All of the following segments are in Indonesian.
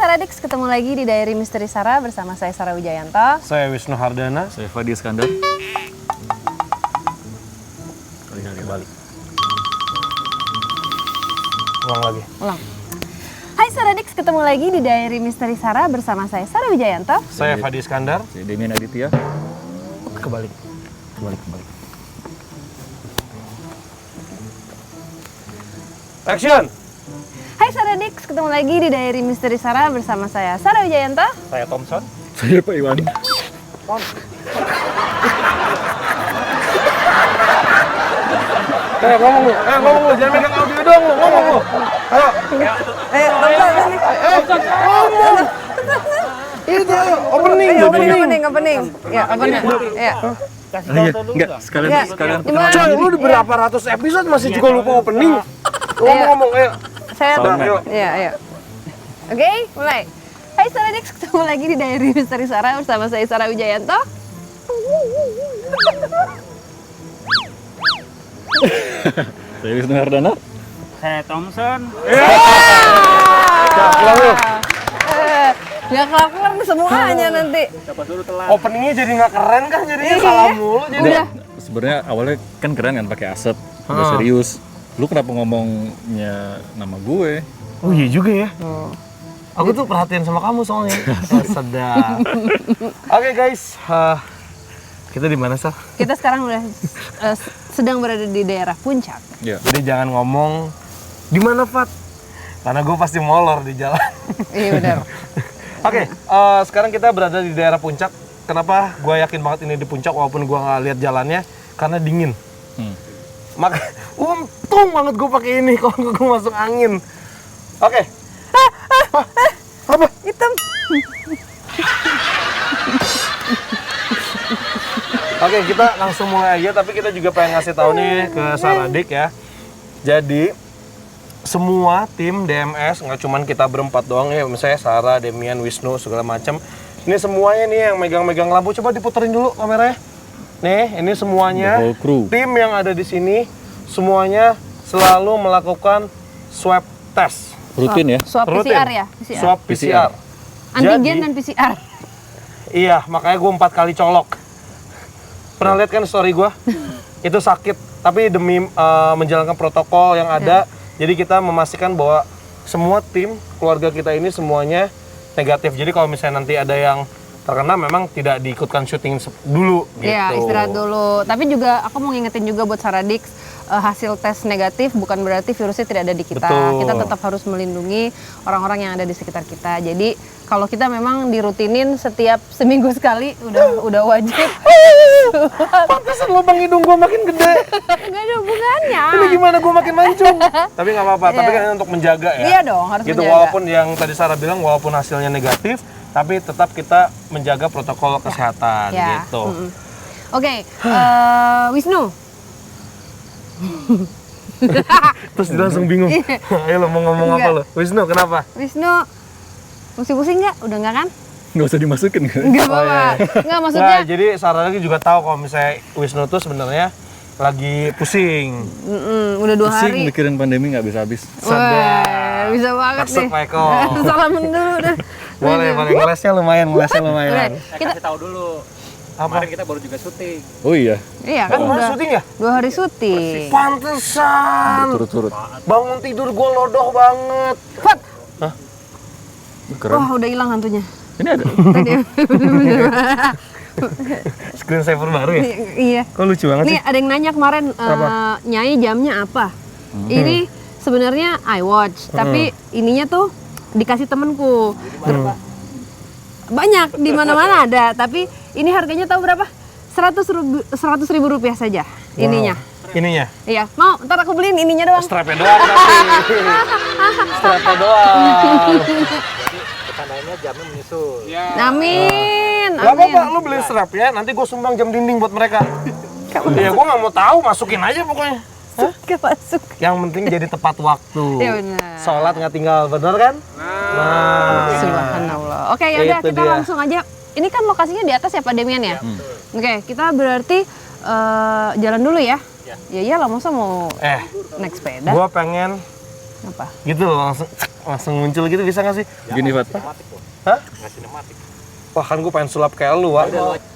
Saradix, ketemu lagi di Diary Misteri Sarah bersama saya Sarah Wijayanto. Saya Wisnu Hardana. Saya Fadi Iskandar. Kembali. Ulang lagi. Ulang. Hai Saradix, ketemu lagi di Diary Misteri Sarah bersama saya Sarah Wijayanto. Saya Fadi Iskandar. Saya Demian Aditya. Kembali. Action! Hai Saradix, ketemu lagi di Diary Misteri Sarah bersama saya Sarah Wijayanto. Saya Thompson. Saya Pak Iwan. Ngomong lu, jangan megang audio doang lu, ngomong lu. Ayo. Ngomong. Itu opening. Ya, opening. Ya. Enggak, sekalian Gimana? Coy, lu udah berapa ratus episode masih juga lupa opening. Ngomong, ayo. Saya Ayo. ya. Oke, mulai. Hai Saradix, ketemu lagi di Diary Misteri Sarah bersama saya Sarah Wijayanto. Saya Wisnu Hardana. Saya Thompson. Gak kelar semuanya nanti. Siapa dulu telat? Openingnya jadi nggak keren kan, jadinya salah mulu jadi. Udah. Sebenarnya awalnya kan keren kan pakai aset, udah serius. Lu kenapa ngomongnya nama gue? Oh iya juga ya. Aku tuh perhatian sama kamu soalnya. Sedap. Oke guys, kita di mana Sal? Kita sekarang udah sedang berada di daerah puncak. Ya. Jadi jangan ngomong di mana Fat, karena gue pasti molor di jalan. Iya benar. Oke, sekarang kita berada di daerah puncak. Kenapa gue yakin banget ini di puncak walaupun gue nggak lihat jalannya? Karena dingin. Maka untung banget gue pakai ini kalau gue masuk angin. Oke. Apa? Hitam. Oke, kita langsung mulai aja, tapi kita juga pengen ngasih tahu nih ke Saradix ya. Jadi semua tim DMS, nggak cuman kita berempat doang ya, misalnya Sarah, Demian, Wisnu, segala macam. Ini semuanya nih yang megang-megang lampu, coba diputerin dulu kameranya. Nih, ini semuanya The whole crew. tim yang ada di sini semuanya selalu melakukan swab test. Rutin ya? Swab Rutin. PCR ya? PCR. Swab PCR. Antigen Jadi, dan PCR. Iya, makanya gue 4 kali colok. Pernah lihat kan story gue? Itu sakit, tapi demi menjalankan protokol yang ada, jadi kita memastikan bahwa semua tim keluarga kita ini semuanya negatif. Jadi kalau misalnya nanti ada yang terkena, memang tidak diikutkan syuting dulu gitu. Iya, istirahat dulu. Tapi juga aku mau ngingetin juga buat Saradix, hasil tes negatif bukan berarti virusnya tidak ada di kita. Betul. Kita tetap harus melindungi orang-orang yang ada di sekitar kita. Jadi kalau kita memang dirutinin setiap seminggu sekali udah wajib. Pantesan lubang hidung gue makin gede. Nggak ada hubungannya. Ini gimana gue makin mancung? Tapi nggak apa-apa, tapi kan untuk menjaga ya. Iya dong, harus gitu, menjaga. walaupun yang tadi Sarah bilang, walaupun hasilnya negatif, tapi tetap kita menjaga protokol kesehatan Ya. gitu. Oke, Wisnu. Terus dia langsung bingung. Ayo lo mau ngomong apa lo? Wisnu, kenapa? Wisnu, masih pusing nggak? Udah nggak kan? Nggak usah dimasukin kan? Nggak apa-apa. Nggak maksudnya. Nah, jadi Sarah lagi juga tahu kalau misalnya Wisnu tuh sebenarnya lagi pusing. Udah 2 Pusing hari. mikirin pandemi nggak habis-habis. Wah, bisa banget Maksud nih. Pak Eko. Salaman dulu deh. Boleh, ngelesnya lumayan. Kita Kasih tahu dulu. Kemarin kita baru juga syuting. Oh iya, iya kan Kemarin udah syuting ya? 2 hari syuting. Pantesan. turut-turut. Bangun tidur gue lodoh banget. Fat. Keren. Wah, udah hilang hantunya. Ini ada. Tadi. Screen saver baru ya? Iya. Kok lucu banget Nih sih? ada yang nanya kemarin, Nyai jamnya apa? Ini sebenarnya iWatch, tapi ininya tuh dikasih temenku. Banyak di mana-mana ada, tapi ini harganya tahu berapa? 100.000 rupiah saja ininya. Ininya? Iya, mau ntar aku beliin ininya doang. Strapnya doang tapi. Strapnya doang. Tandanya jamnya menyusul. Amin. Gak apa-apa, lu beli strapnya, nanti gue sumbang jam dinding buat mereka. Ya gue gak mau tahu, masukin aja pokoknya. Gak masuk. Yang penting jadi tepat waktu. Iya benar. Sholat nggak tinggal, bener kan? Nah. Subhanallah. Oke, ya udah Itu kita dia. langsung aja. Ini kan lokasinya di atas ya Pak Demian ya? Oke, kita berarti jalan dulu ya? Ya iyalah, masa mau naik sepeda? Gue pengen Apa? gitu loh, langsung langsung muncul gitu bisa nggak sih? Gini, Fat. Hah? Nggak sinematik. Wah kan gue pengen sulap kayak lu, Wak.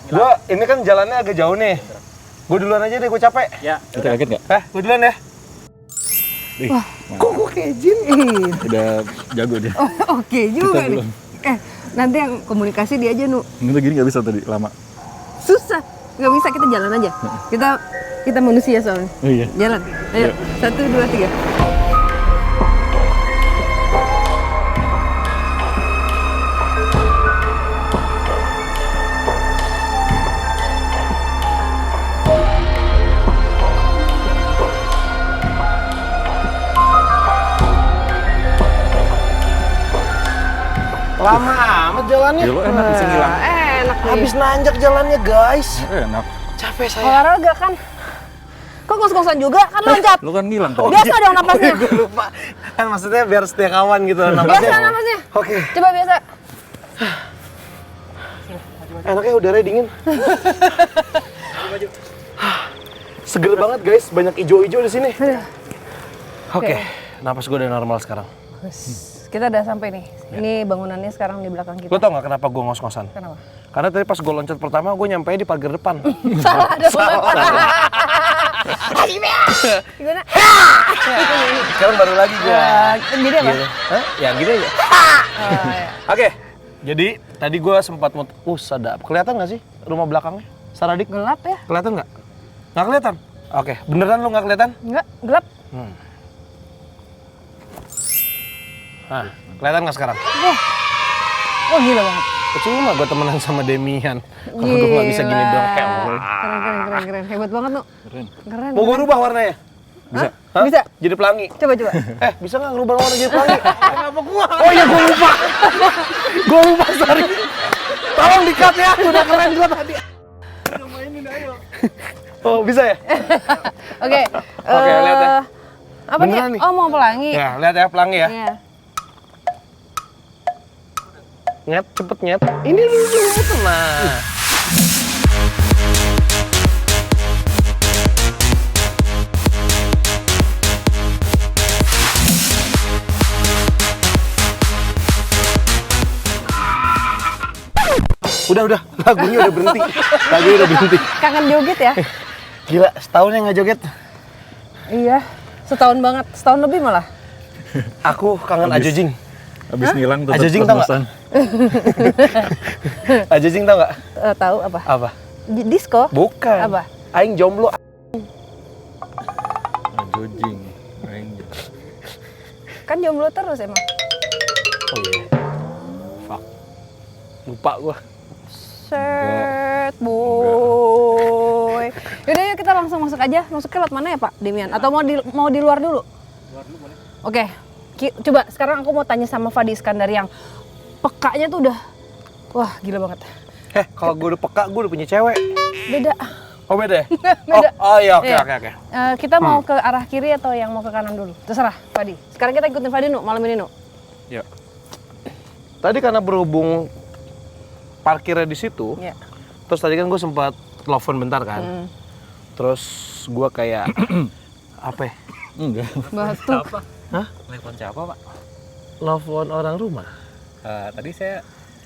Gue ini kan jalannya agak jauh nih. Gue duluan aja deh, gue capek. Ya, Kita kaget nggak? Gue duluan ya. Wah, Kok gue kayak jin? udah jago dia. Oke juga Kita nih. belum. Nanti yang komunikasi dia aja, Nu. Ini gini nggak bisa tadi, lama. Susah. Nggak bisa, kita jalan aja. Kita manusia soalnya. Oh iya. Jalan. Ayo. 1, 2, 3. Lama amat jalannya. Ya lo enak bisa ngilang. Enak nih. Habis nanjak jalannya, guys. Enak. Capek saya. Olahraga kan. Kok ngos-ngosan juga? Kan loncat. Lo kan ngilang tadi. Biasa dong napasnya. Gue lupa. Kan maksudnya biar setia kawan gitu napasnya. Biasa napasnya. Oke. Coba biasa. Enaknya udaranya dingin. Seger banget guys, banyak ijo-ijo di sini. Oke, napas gue udah normal sekarang. Kita udah sampai nih. Ini bangunannya sekarang di belakang kita. Lo tau gak kenapa gue ngos-ngosan? Kenapa? Karena tadi pas gue loncat pertama, gue nyampe di pagar depan. Gimana? Sekarang baru lagi gue. Jadi apa? Hah? Ya gini aja. iya. Oke, jadi tadi gue sempat sadap. Kelihatan gak sih rumah belakangnya? Saradik? Gelap ya? Kelihatan nggak? Nggak kelihatan? Oke, beneran lu nggak kelihatan? Enggak, gelap. Nah, kelihatan nggak sekarang? Oh gila banget. Cuma gue temenan sama Demian. Kalau gue nggak bisa gini dong. Keren. Hebat banget, Nu. Keren. Mau gue rubah warnanya? Bisa. Hah? Bisa. Jadi pelangi. Coba. Bisa nggak ngerubah warna jadi pelangi? Kenapa gua? Oh iya, gue lupa. Gue lupa, sorry. Tolong di-cut ya, udah keren gue tadi. Oh, bisa ya? Oke. Oke, lihat ya. Apa Beneran nih? nih. Oh, mau pelangi. Ya, lihat ya pelangi ya. Iya. Nyet, cepet nyet. Ini dulu, tenang. Udah, lagunya udah berhenti. Lagunya udah berhenti. Kangen joget ya? Gila, setahun yang nggak joget. Iya. Setahun banget, setahun lebih malah. Aku kangen Ajojing. Habis ngilang tetap Ajojing tau nggak? kos-kosan. Ajojing tau nggak? Tahu apa? Apa? Disco? Bukan. Apa? Aing jomblo. Jojing. Ranger. Kan jomblo terus emang. Oh iya. Fuck. Lupa gua. Set boy. Yaudah yuk kita langsung masuk aja. Masuknya lewat mana ya Pak Demian? Atau mau di luar dulu? Luar dulu boleh. Oke. Coba sekarang aku mau tanya sama Fadi Iskandar yang pekanya tuh udah wah gila banget. Kalau gua udah peka, gua udah punya cewek. Beda. Oh beda ya? Beda. Oh iya, oke. Iya. Oke. Kita mau ke arah kiri atau yang mau ke kanan dulu? Terserah Fadi. Sekarang kita ikutin Fadi Nu malam ini Nu. Ya. Tadi karena berhubung parkirnya di situ, Iya. terus tadi kan gue sempat telepon bentar kan. Terus gue kayak apa ya? Enggak. Batuk. Hah? Telepon siapa, Pak? Telepon orang rumah. Tadi saya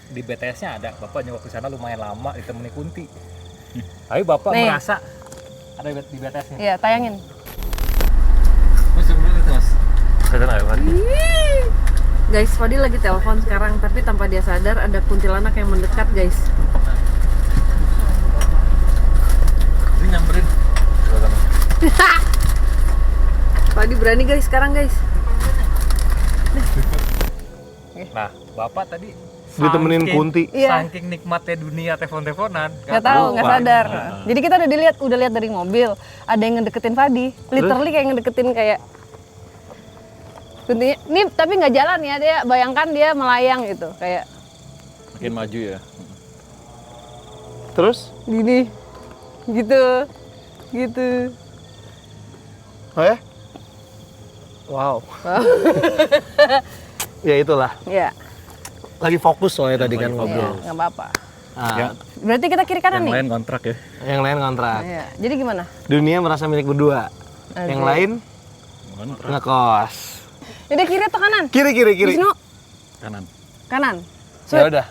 di BTS-nya ada. Bapak nyokok ke sana lumayan lama ditemani Kunti. Tapi Bapak Nih. merasa ada di BTS-nya. Iya, tayangin. Mas, coba lihat Mas. Kelihatan nggak, Mas? Guys, Fadi lagi telepon sekarang, tapi tanpa dia sadar ada kuntilanak yang mendekat, guys. Ini nyamperin. Fadi berani guys sekarang, guys. Nah, Bapak tadi Ditemenin Kunti. Iya. saking nikmatnya dunia telepon-teleponan. Nggak tahu, nggak sadar. Jadi kita udah lihat dari mobil, ada yang ngedeketin Fadi. Literally kayak ngedeketin kayak kuntinya. Ini tapi nggak jalan ya, dia bayangkan dia melayang gitu, kayak Makin maju ya. Terus? gini. Gitu. Oh ya? Wow. Ya itulah. Ya. Lagi fokus soalnya tadi kan ngobrol. Nggak apa-apa. Ah, Berarti kita kiri kanan Yang nih. lain kontrak ya. yang lain kontrak. Iya. Jadi gimana? Dunia merasa milik berdua. Yang lain Kontrak. ngekos. Yaudah kiri atau kanan? Kiri. Wisnu, Kanan. kanan. Ya Sweet. udah.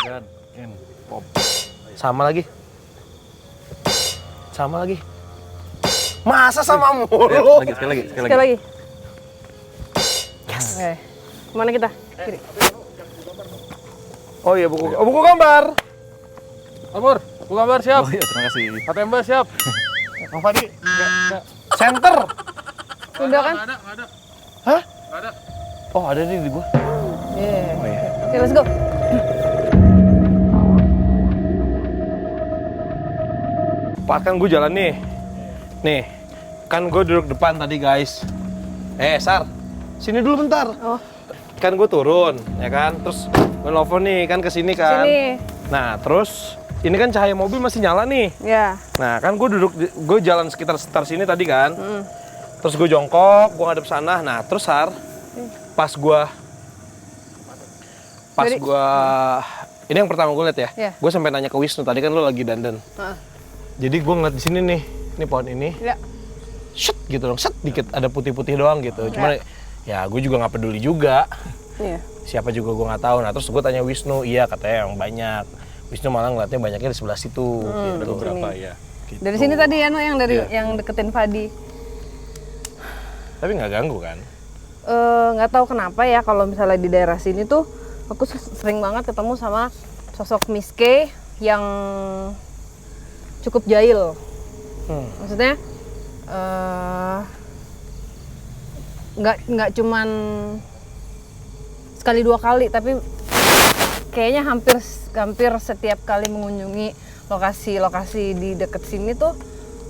Kan. Ken. Pop. Sama lagi. Masa sama mulu? Sekali lagi. Sekali lagi. Oke. Kemana kita? Kiri. Oh iya buku gambar. Amor, buku gambar siap. Oh iya, terima kasih. Katemba siap. Bang Fadi. Center. Udah kan? Ada. Hah? Ada. Oh ada nih di gua. Yeah. Oke, let's go. Pak kan gue jalan nih. Nih, kan gue duduk depan tadi guys. Sar, sini dulu bentar. Oh. Kan gue turun, ya kan. Terus gue nelfon nih kan ke sini kan. Sini. Nah, terus ini kan cahaya mobil masih nyala nih. Ya. Nah, kan gue jalan sekitar sini tadi kan. Terus gue jongkok, gue ngadep sana. Nah, terus Sar, pas Jadi- ini yang pertama gue liat ya. Iya. Gue sampai nanya ke Wisnu tadi kan lu lagi dandan. Jadi gue ngeliat di sini nih pohon ini. Ya. Set gitu dong, set dikit ada putih-putih doang gitu. Cuman ya gue juga nggak peduli juga. Iya. Siapa juga gue nggak tahu. Nah terus gue tanya Wisnu, iya katanya yang banyak. Wisnu malah ngeliatnya banyaknya di sebelah situ. Ada Gitu. beberapa ya. Gitu. Dari sini tadi ya, No, yang dari Iya. yang deketin Fadi. Tapi nggak ganggu kan? Nggak tahu kenapa ya kalau misalnya di daerah sini tuh aku sering banget ketemu sama sosok Miss K yang cukup jahil. Maksudnya nggak cuman sekali dua kali, tapi kayaknya hampir setiap kali mengunjungi lokasi di deket sini tuh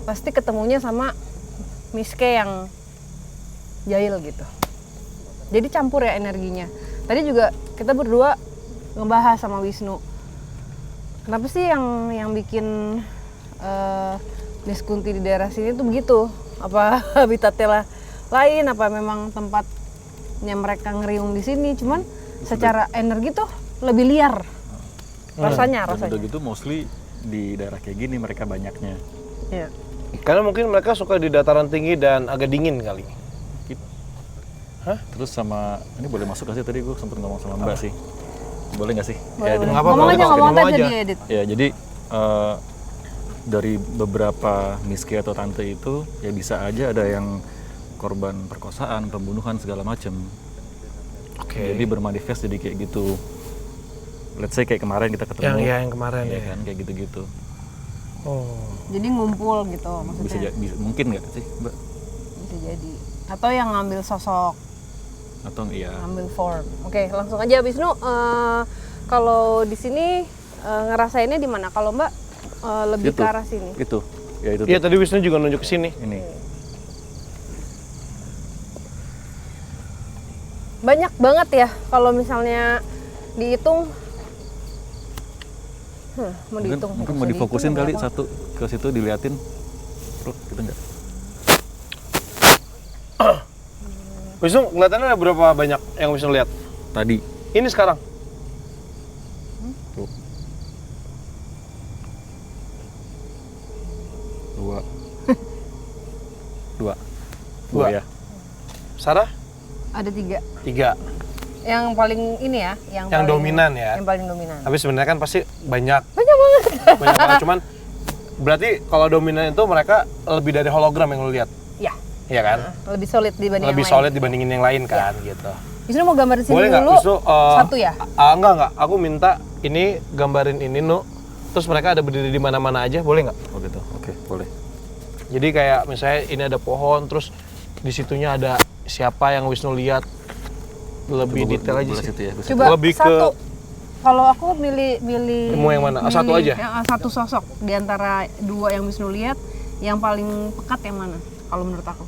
pasti ketemunya sama Miss K yang jahil gitu. Jadi campur ya energinya. Tadi juga kita berdua ngebahas sama Wisnu. Kenapa sih yang bikin Miss Kunti di daerah sini tuh begitu? Apa habitatnya lain? Apa memang tempatnya mereka ngeriung di sini? Cuman secara energi tuh lebih liar. Rasanya. Dan udah gitu mostly di daerah kayak gini mereka banyaknya. Iya. Karena mungkin mereka suka di dataran tinggi dan agak dingin kali. Terus sama, ini boleh masuk gak sih? Tadi gue sempet ngomong sama Mbak sih. Boleh gak sih? Boleh, boleh. nggak apa-apa, Ngomong aja ngomong aja. jadi edit. Ya jadi dari beberapa miski atau tante itu ya bisa aja ada yang korban perkosaan, pembunuhan segala macem. Oke. Jadi bermanifest jadi kayak gitu. Let's say kayak kemarin kita ketemu. Yang kemarin ya ya. kan kayak gitu-gitu. Oh. Jadi ngumpul gitu maksudnya. Mungkin nggak sih Mbak? Bisa jadi. Atau yang ngambil sosok, Atau iya. ngambil form. Oke, langsung aja Wisnu. Kalau di sini ngerasainnya di mana? Kalau Mbak lebih Itu. ke arah sini. Itu. Ya itu. Iya tuh. tadi Wisnu juga nunjuk ke sini. Ini. Banyak banget ya kalau misalnya dihitung. Mau dihitung. Mungkin nggak mau usah difokusin dihitung, kali nggak apa. satu ke situ diliatin. Bro, gitu enggak? Wisnu kelihatannya ada berapa banyak yang Wisnu lihat? Tadi. Ini sekarang. Tuh. 2. 2. Dua. Ya. Sarah? Ada 3. 3. Yang paling ini ya, Yang paling, dominan ya. Yang paling dominan. Tapi sebenarnya kan pasti banyak. Banyak banget. Banyak banget. Cuman berarti kalau dominan itu mereka lebih dari hologram yang lu lihat. Ya, Iya kan? lebih solid dibanding Lebih yang lain. solid dibandingin yang lain kan gitu. Wisnu mau gambar di sini Boleh nggak dulu. Wisnu? Satu ya? Enggak. Aku minta ini gambarin ini Nu. Terus mereka ada berdiri di mana-mana aja, boleh nggak? Oh gitu. Oke, boleh. Jadi kayak misalnya ini ada pohon, terus di situnya ada siapa yang Wisnu lihat lebih detail aja Boleh sih. situ ya. bisa. Coba Lebih ke- satu. Kalau aku milih Mau yang mana? Satu aja? Satu sosok di antara 2 yang Wisnu lihat, yang paling pekat yang mana? Kalau menurut aku.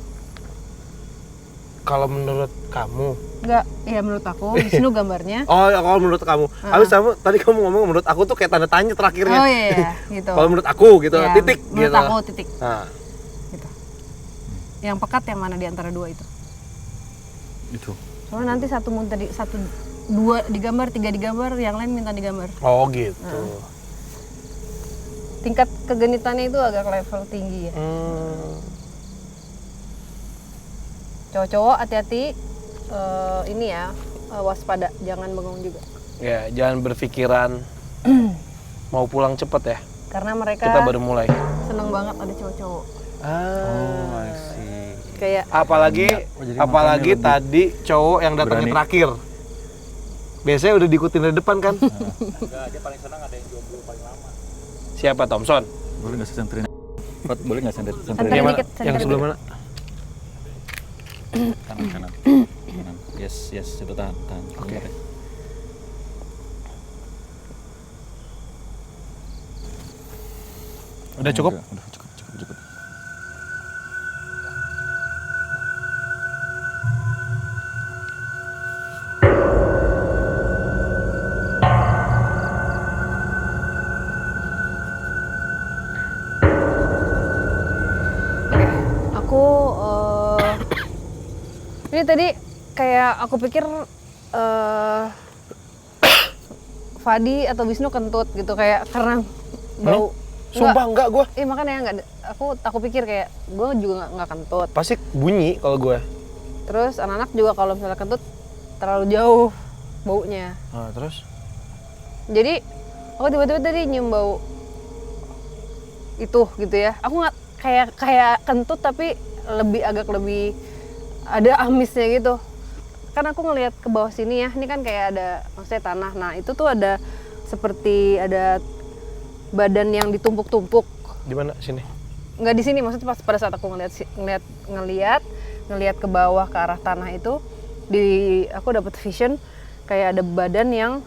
Kalau menurut kamu? Enggak, ya menurut aku Wisnu gambarnya. Oh, ya, kalau menurut kamu. Habis tadi kamu ngomong menurut aku tuh kayak tanda tanya terakhirnya. Oh iya, gitu. Kalau menurut aku gitu, Ya, titik menurut gitu. aku titik. Nah, Gitu. Yang pekat yang mana di antara 2 itu? Itu. Soalnya nanti satu mau tadi 2 digambar, 3 digambar, yang lain minta digambar. oh gitu. Tingkat kegenitannya itu agak level tinggi ya. Cowok-cowok hati-hati, ini ya, waspada, jangan bengong juga. Ya, jangan berpikiran mau pulang cepet ya. Karena mereka Kita baru mulai. seneng banget ada cowok-cowok. Oh, I see. Kayak Apalagi jadi apalagi makanya tadi cowok yang datangnya berani. terakhir. Biasanya udah diikutin dari depan kan? Enggak, dia paling senang ada yang jomblo paling lama. Siapa Thompson? Boleh nggak sih senterin? Pat, boleh nggak senterin? Senterin Yang mana? dikit, Yang senterin sebelah dikit. mana? Kanan, kanan. Kanan. Yes, itu tahan. Oke. Bentar ya. Udah cukup? Udah cukup. Aku ini tadi kayak aku pikir Fadi atau Wisnu kentut gitu kayak karena bau. Sumpah enggak gua. Makanya nggak. Aku pikir kayak gue juga nggak kentut. Pasti bunyi kalau gue. Terus anak-anak juga kalau misalnya kentut terlalu jauh baunya. Nah, terus? Jadi aku tiba-tiba tadi nyium bau itu gitu ya. Aku nggak kayak kentut tapi agak lebih ada amisnya gitu. Kan aku ngelihat ke bawah sini ya. Ini kan kayak ada maksudnya tanah. Nah itu tuh ada seperti ada badan yang ditumpuk-tumpuk. Di mana sini? Nggak di sini, maksudnya pas pada saat aku ngelihat ke bawah ke arah tanah itu aku dapat vision kayak ada badan yang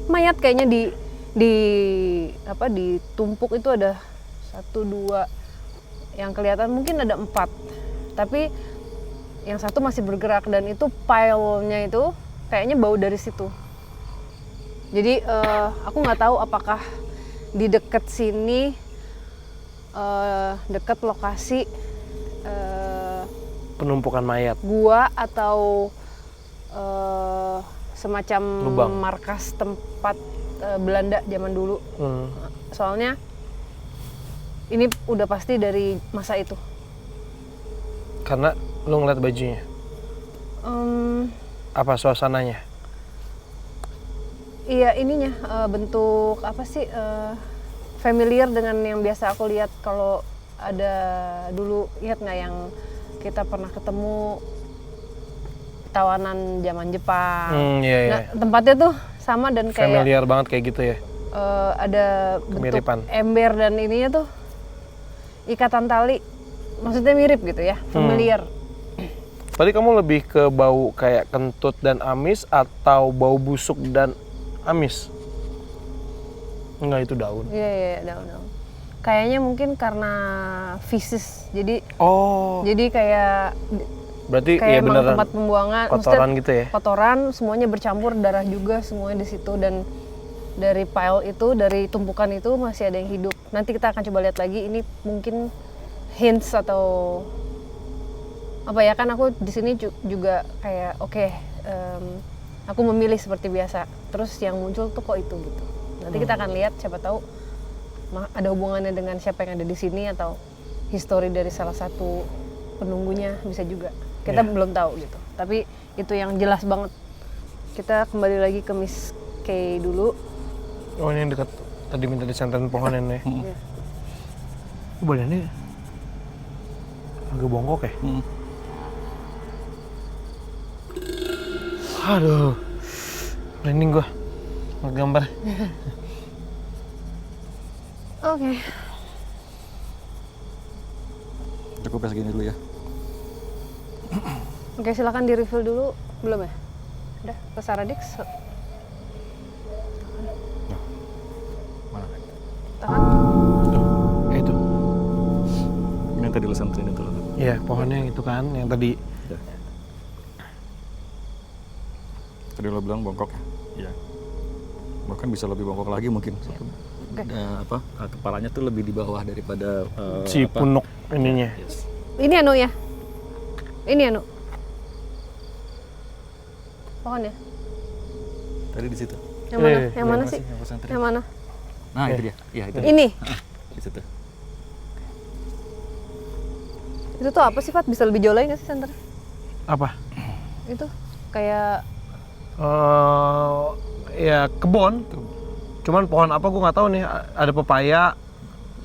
mayat kayaknya ditumpuk itu ada 1, 2 yang kelihatan mungkin ada 4 tapi yang satu masih bergerak dan itu pile-nya itu kayaknya bau dari situ. Jadi aku nggak tahu apakah di dekat sini dekat lokasi Penumpukan mayat. gua atau semacam Lubang. markas tempat Belanda zaman dulu. Soalnya ini udah pasti dari masa itu. Karena lu ngeliat bajunya. Apa suasananya? Iya ininya bentuk apa sih familiar dengan yang biasa aku lihat kalau ada dulu, ingat nggak yang kita pernah ketemu tawanan zaman Jepang. Iya. Nah tempatnya tuh sama dan kayak Familiar banget kayak gitu ya. ada bentuk Kemiripan. ember dan ininya tuh ikatan tali, maksudnya mirip gitu ya, familiar. Tadi kamu lebih ke bau kayak kentut dan amis atau bau busuk dan amis? Enggak, itu daun. Iya daun-daun. Kayaknya mungkin karena feces, jadi Oh, kayak berarti kayak iya emang beneran tempat pembuangan, kotoran maksudnya gitu ya? kotoran semuanya bercampur, darah juga semuanya di situ dan dari pile itu, dari tumpukan itu masih ada yang hidup. Nanti kita akan coba lihat lagi, ini mungkin hints atau apa ya, kan aku di sini juga kayak oke, aku memilih seperti biasa. Terus yang muncul tuh kok itu gitu. Nanti kita akan lihat, siapa tahu ada hubungannya dengan siapa yang ada di sini atau histori dari salah satu penunggunya, bisa juga. Kita belum tahu gitu. Tapi itu yang jelas banget. Kita kembali lagi ke Miss K dulu. Oh, ini yang dekat tadi minta disanterin pohon ini. Iya. Badannya agak bongkok ya? Aduh, merinding gua ngegambar. Oke. Cukup ya segini dulu ya. Oke, silakan di refill dulu. Belum ya? Udah, ke Saradix. Mana? Tahan. Itu. Ini yang tadi lo senterin itu loh. Iya, pohonnya yang itu kan, yang tadi. Tadi lo bilang bongkok ya? Iya. Bahkan bisa lebih bongkok lagi mungkin. Kepalanya tuh lebih di bawah daripada Si punuk ininya. Yes. Ini Anu ya? Ini Anu? Pohon ya? Tadi di situ. Yang mana? Eh, Yang mana sih? Yang gua senterin. Yang mana? Nah, itu dia. Iya, itu. Ini? Di situ. Itu tuh apa sih, Fat? Bisa lebih jolai nggak sih senternya? Apa? Itu kayak Ya kebun. Cuman pohon apa gue nggak tahu nih. Ada pepaya,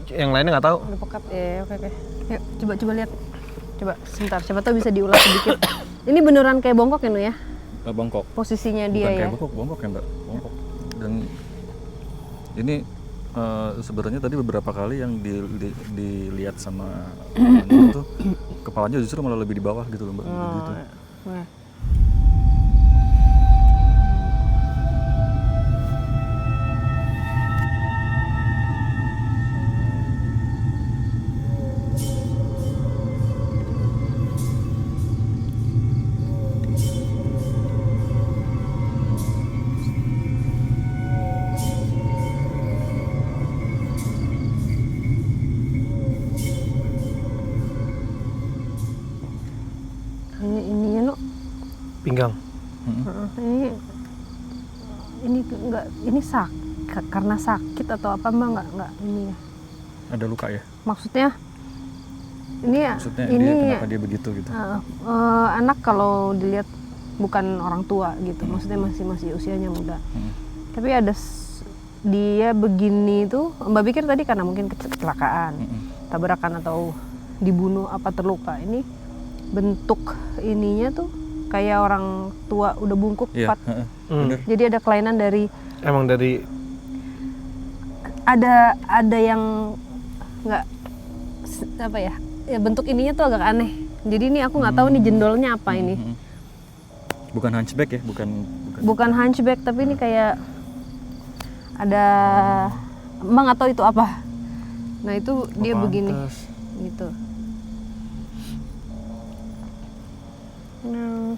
yang lainnya nggak tahu. ada pekat. Ya, oke. Yuk, coba lihat. Coba sebentar, siapa tahu bisa diulas sedikit. Ini beneran kayak bongkok ya, Nu ya? Bongkok. Posisinya dia Bukan ya. kayak bongkok ya Mbak, bongkok. Dan ini sebenarnya tadi beberapa kali yang dilihat sama Nino tuh kepalanya justru malah lebih di bawah gitu loh Mbak. Gitu. Nah. Ininya Nu. Pinggang. Heeh, ini enggak, ini karena sakit atau apa Mbak, enggak ini ya. Ada luka ya? Maksudnya ini ya, Maksudnya ini dia kenapa dia begitu gitu? anak kalau dilihat bukan orang tua gitu, maksudnya masih usianya muda. Tapi ada dia begini tuh, Mbak pikir tadi karena mungkin kecelakaan, tabrakan atau dibunuh apa terluka. Ini bentuk ininya tuh kayak orang tua udah bungkuk, Iya, Fat. bener. Jadi ada kelainan dari Emang dari ada yang nggak apa ya, bentuk ininya tuh agak aneh. Jadi ini aku nggak tahu nih jendolnya apa ini. Bukan hunchback ya, Bukan hunchback, tapi ini kayak ada Mbak nggak tahu itu apa. Nah itu dia begini gitu. Nah.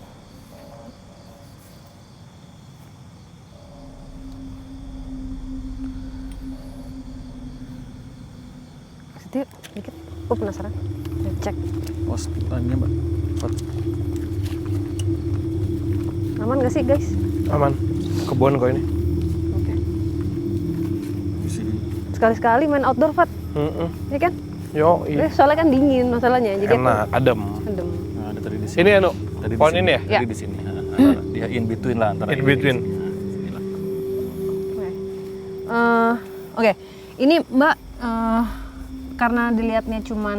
Situ yuk, dikit. Aku penasaran. Kita cek. Pos tanya Mbak. Fat. Aman gak sih guys? aman. Kebun kok ini. Oke. Di sini. Sekali-sekali main outdoor, Fat. Ini kan? Yo, iya. Soalnya kan dingin masalahnya. Jadi Enak, adem. adem. Nah, ada tadi di sini. Ini ya, Nu? Tadi di Pohon sini. ini ya? Ya. Tadi di sini. Dia in between lah antara In ini dan between. sini. Nah, sinilah. Oke, ini Mbak karena dilihatnya cuman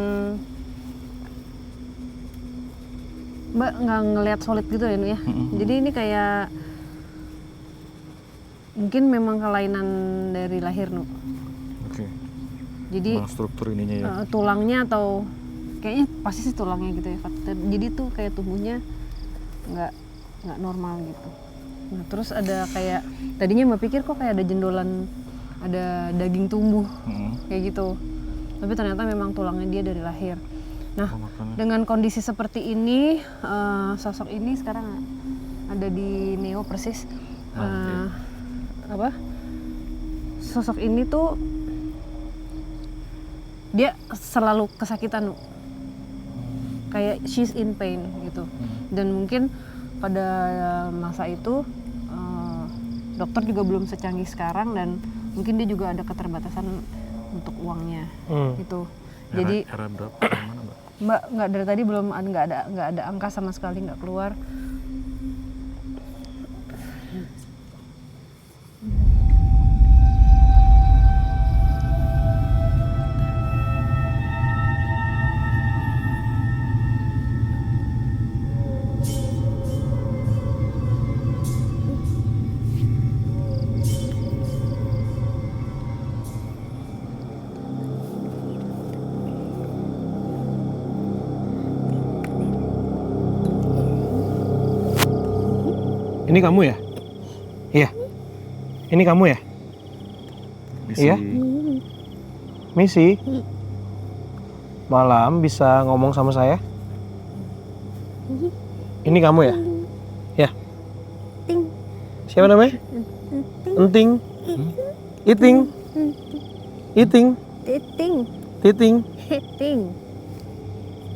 Mbak nggak ngelihat solid gitu ya, Nu ya. Jadi ini kayak mungkin memang kelainan dari lahir, Nu. Oke. Jadi Emang struktur ininya ya. tulangnya atau kayaknya pasti sih tulangnya gitu ya, Fat. Jadi tuh kayak tumbuhnya nggak normal gitu. Nah terus ada kayak tadinya Mbak pikir kok kayak ada jendolan, ada daging tumbuh kayak gitu. Tapi ternyata memang tulangnya dia dari lahir. Nah dengan kondisi seperti ini, sosok ini sekarang ada di Neo persis. Apa? Sosok ini tuh dia selalu kesakitan, kayak she's in pain gitu. Dan mungkin pada masa itu dokter juga belum secanggih sekarang dan mungkin dia juga ada keterbatasan untuk uangnya gitu. Jadi Era berapa? Mana Mbak? Mbak nggak, dari tadi belum nggak ada angka sama sekali nggak keluar. Ini kamu ya? Iya. Ini kamu ya? Misi. Iya. Misi. Malam bisa ngomong sama saya? Ini kamu ya? Ya. Siapa namanya? Enting. Iting. Iting. Titing, Titing. titing,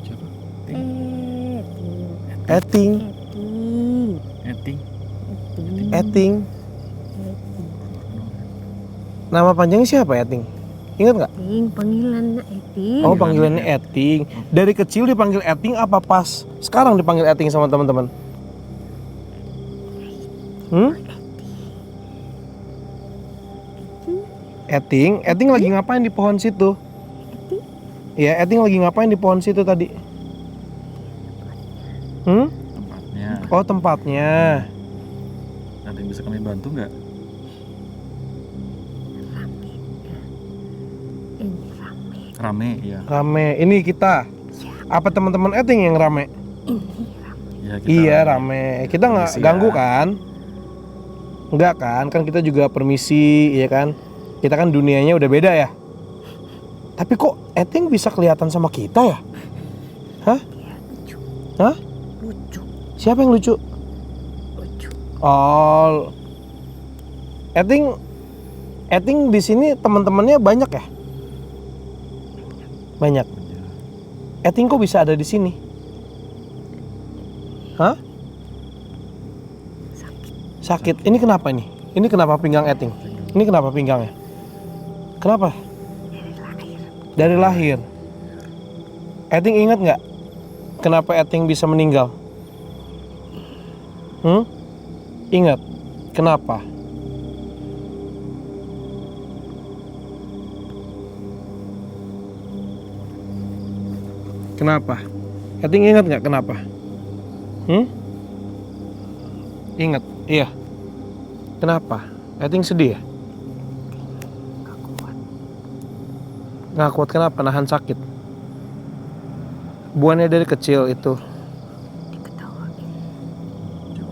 Siapa? Eting. Eting. Eting. Nama panjangnya siapa Eting? Ingat nggak? Eting, panggilannya Eting. Oh, panggilannya Eting. Dari kecil dipanggil Eting apa pas sekarang dipanggil Eting sama teman-teman? Eting lagi ngapain di pohon situ? Iya, Eting lagi ngapain di pohon situ tadi? Tempatnya. Oh, tempatnya. Ada yang bisa kami bantu nggak? Rame ya. Rame. Ini kita. Apa teman-teman Eting yang rame? Ya, Iya, rame. Kita nggak Permisi ya. ganggu kan? Enggak kan? Kan kita juga permisi, ya kan? Kita kan dunianya udah beda ya. Tapi kok Eting bisa kelihatan sama kita ya? Hah? Hah? Lucu. Siapa yang lucu? Lucu. Oh, Eting di sini teman-temannya banyak ya? Banyak. Eting kok bisa ada di sini? Hah? Sakit. Ini kenapa ini? Ini kenapa pinggang Eting? Ini kenapa pinggangnya? Kenapa? Dari lahir. Eting ingat nggak? Kenapa Eting bisa meninggal? Ingat? Kenapa? Kenapa? Eting ingat nggak kenapa? Ingat? Iya. Kenapa? Eting sedih ya? Nggak kuat kenapa? Nahan sakit. Buannya dari kecil itu.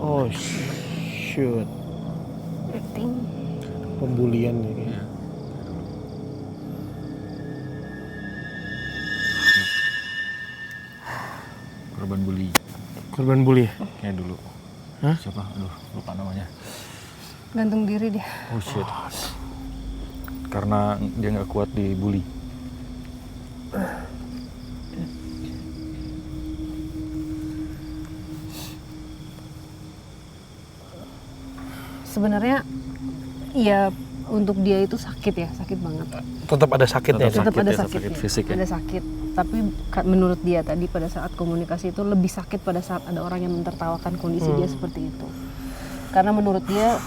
Oh shoot. Eting. Pembulian ini. Iya. Korban bully Korban bully. kayak dulu. Hah? Siapa? Aduh, lupa namanya. Gantung diri dia. Oh shit. Karena dia nggak kuat dibully. Sebenarnya ya untuk dia itu sakit ya, sakit banget. Tetap ada sakitnya. Tetap Tetap ada ya, sakitnya. sakit fisik ya. Ada sakit. Tapi menurut dia tadi pada saat komunikasi itu lebih sakit pada saat ada orang yang mentertawakan kondisi dia seperti itu. Karena menurut dia,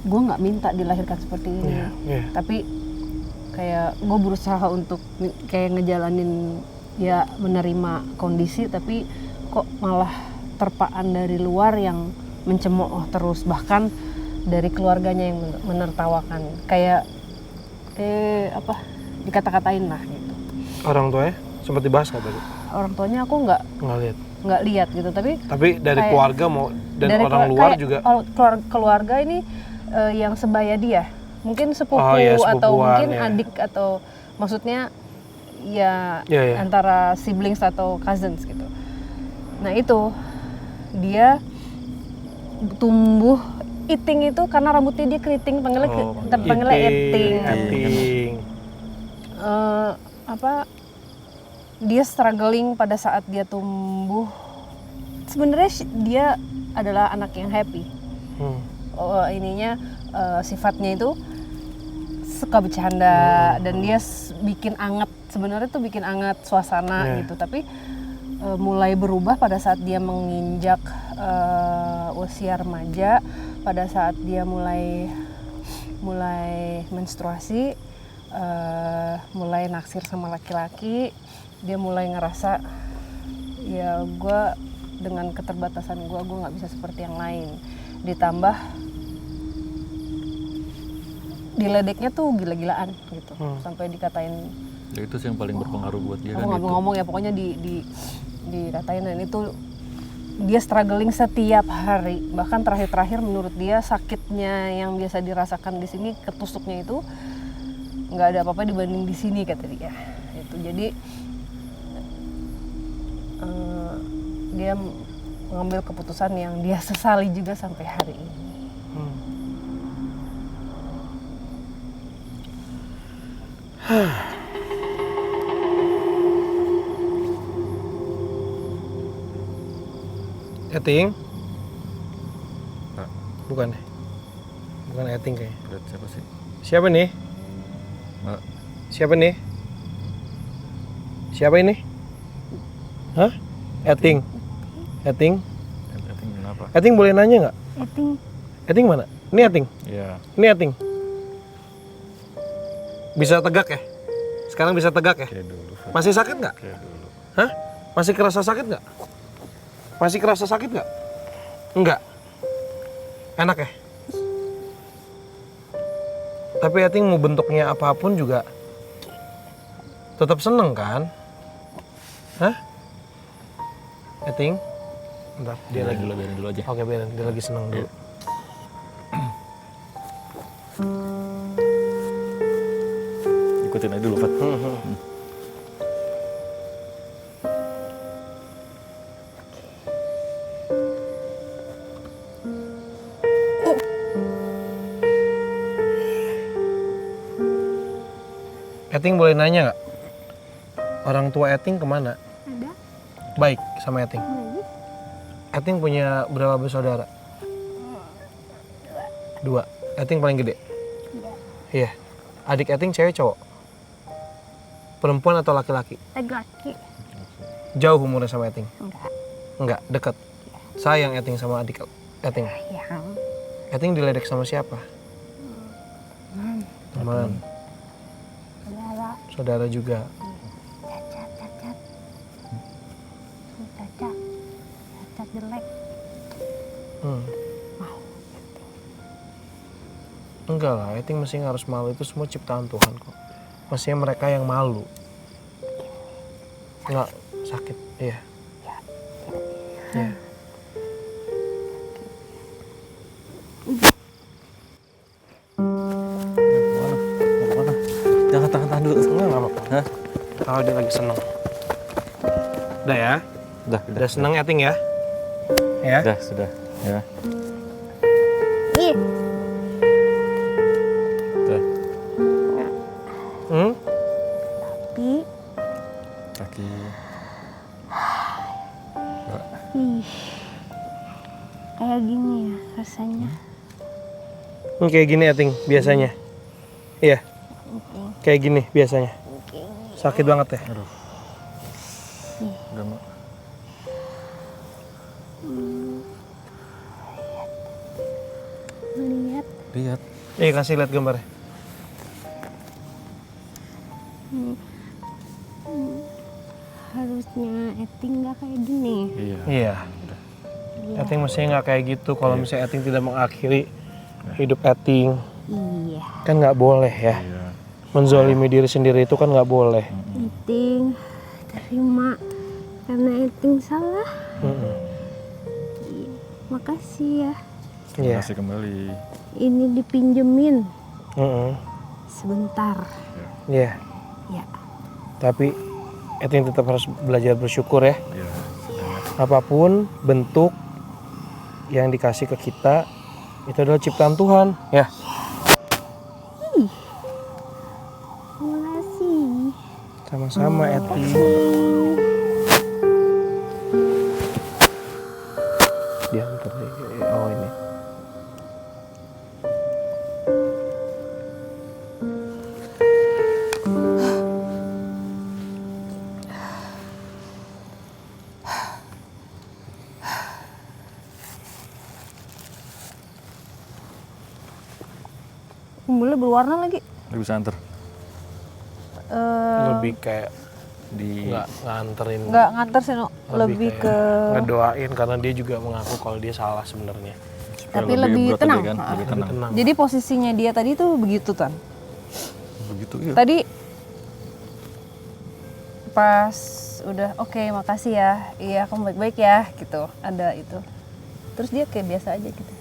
gue nggak minta dilahirkan seperti ini. Iya. Tapi kayak gue berusaha untuk kayak ngejalanin ya menerima kondisi, tapi kok malah terpaan dari luar yang mencemooh terus, bahkan dari keluarganya yang menertawakan, kayak dikata-katain lah gitu. Orang tuanya sempat dibahas nggak tadi? Orang tuanya aku nggak lihat gitu, tapi dari kayak- keluarga mau dan dari orang luar kayak juga. Keluarga ini yang sebaya dia, mungkin sepupu Oh, iya, atau sepupuan, mungkin ya. adik, atau maksudnya ya Iya. antara siblings atau cousins gitu. Nah itu dia tumbuh Iting itu karena rambutnya dia keriting, panggilnya Eting. Eting. Dia struggling pada saat dia tumbuh. Sebenarnya dia adalah anak yang happy. Sifatnya itu suka bercanda dan dia bikin anget, sebenarnya tuh bikin anget suasana gitu. Tapi mulai berubah pada saat dia menginjak usia remaja, pada saat dia mulai menstruasi, mulai naksir sama laki-laki, dia mulai ngerasa ya gue dengan keterbatasan gue nggak bisa seperti yang lain. Ditambah diledeknya tuh gila-gilaan gitu, sampai dikatain. Ya itu sih yang paling berpengaruh buat dia Aku kan nggak itu. mau ngomong ya, pokoknya dikatain, dan itu dia struggling setiap hari. Bahkan terakhir menurut dia sakitnya yang biasa dirasakan di sini, ketusuknya itu nggak ada apa-apa dibanding di sini kata dia. Itu jadi dia mengambil keputusan yang dia sesali juga sampai hari ini. Eting? Pak, Bukan ya? Bukan Eting kayaknya. lihat siapa sih? Siapa nih? Mbak. Siapa nih? Siapa ini? Hah? Eting. Eting. Eting kenapa? Eting boleh nanya nggak? Eting. Eting mana? Ini Eting. Iya. Ini Eting. Bisa tegak ya? Sekarang bisa tegak ya? Kayak dulu. Masih sakit nggak? Kayak dulu. Hah? Masih kerasa sakit nggak? Masih kerasa sakit nggak? Enggak. Enak ya? Tapi Eting mau bentuknya apapun juga tetap seneng kan? Hah? Eting? Bentar, dia lagi. biarin dulu aja. Oke, biarin. Dia lagi seneng dulu. Ikutin aja dulu, Fat. Eting boleh nanya nggak? Orang tua Eting kemana? Ada. Baik sama Eting. Eting punya berapa bersaudara? 2. Eting paling gede? Iya. Adik Eting cewek cowok? Perempuan atau laki-laki? Laki-laki. Jauh umurnya sama Eting? Enggak. Enggak, deket. Sayang Eting sama adik Eting. Yang. Eting diledek sama siapa? Teman. Saudara. Saudara juga. Cacat. Cacat. Cacat jelek. Enggak lah, Eting mesti harus malu, itu semua ciptaan Tuhan kok. Mestinya mereka yang malu. Enggak sakit, iya. Iya. Mau kemana? Jangan tahan dulu. Enggak apa-apa. Hah? Kalau dia lagi seneng. Udah ya? Udah seneng Eting ya? Ya? Sudah. Ya. Ih. Udah. Tapi. Kaki. Ih. Kayak gini ya rasanya. Kayak gini Eting biasanya? Iya? Kayak gini biasanya? Sakit banget ya? Aduh. Udah, Mbak. Lihat. Kasih lihat gambarnya. Harusnya Eting nggak kayak gini. Iya. Iya. Eting mestinya nggak kayak gitu. Kalau misalnya Eting tidak mengakhiri hidup Eting, Iya. kan nggak boleh ya. Iya. Menzolimi diri sendiri itu kan nggak boleh. Eting terima karena Eting salah. Mm-mm. Iya. Makasih ya. Iya. Kasih kembali. Ini dipinjemin Mm-mm. sebentar. Iya. Ya. Tapi Eting tetap harus belajar bersyukur ya. Iya. Apapun bentuk yang dikasih ke kita itu adalah ciptaan Tuhan ya. Makasih. Sama-sama Eting. Diantar deh. Oh ini. Kumpulnya berwarna lagi. Lu bisa antar Lebih kayak di nggak nganterin. Nggak nganter sih, no. Lebih kayak ke ngedoain karena dia juga mengaku kalau dia salah sebenarnya. supaya tapi lebih berat tenang. aja kan? Lebih tenang. Tenang. Jadi posisinya dia tadi tuh begitu, Tan. Begitu ya. Tadi pas udah oke, makasih ya. Iya, kamu baik-baik ya gitu. Ada itu. Terus dia kayak biasa aja gitu.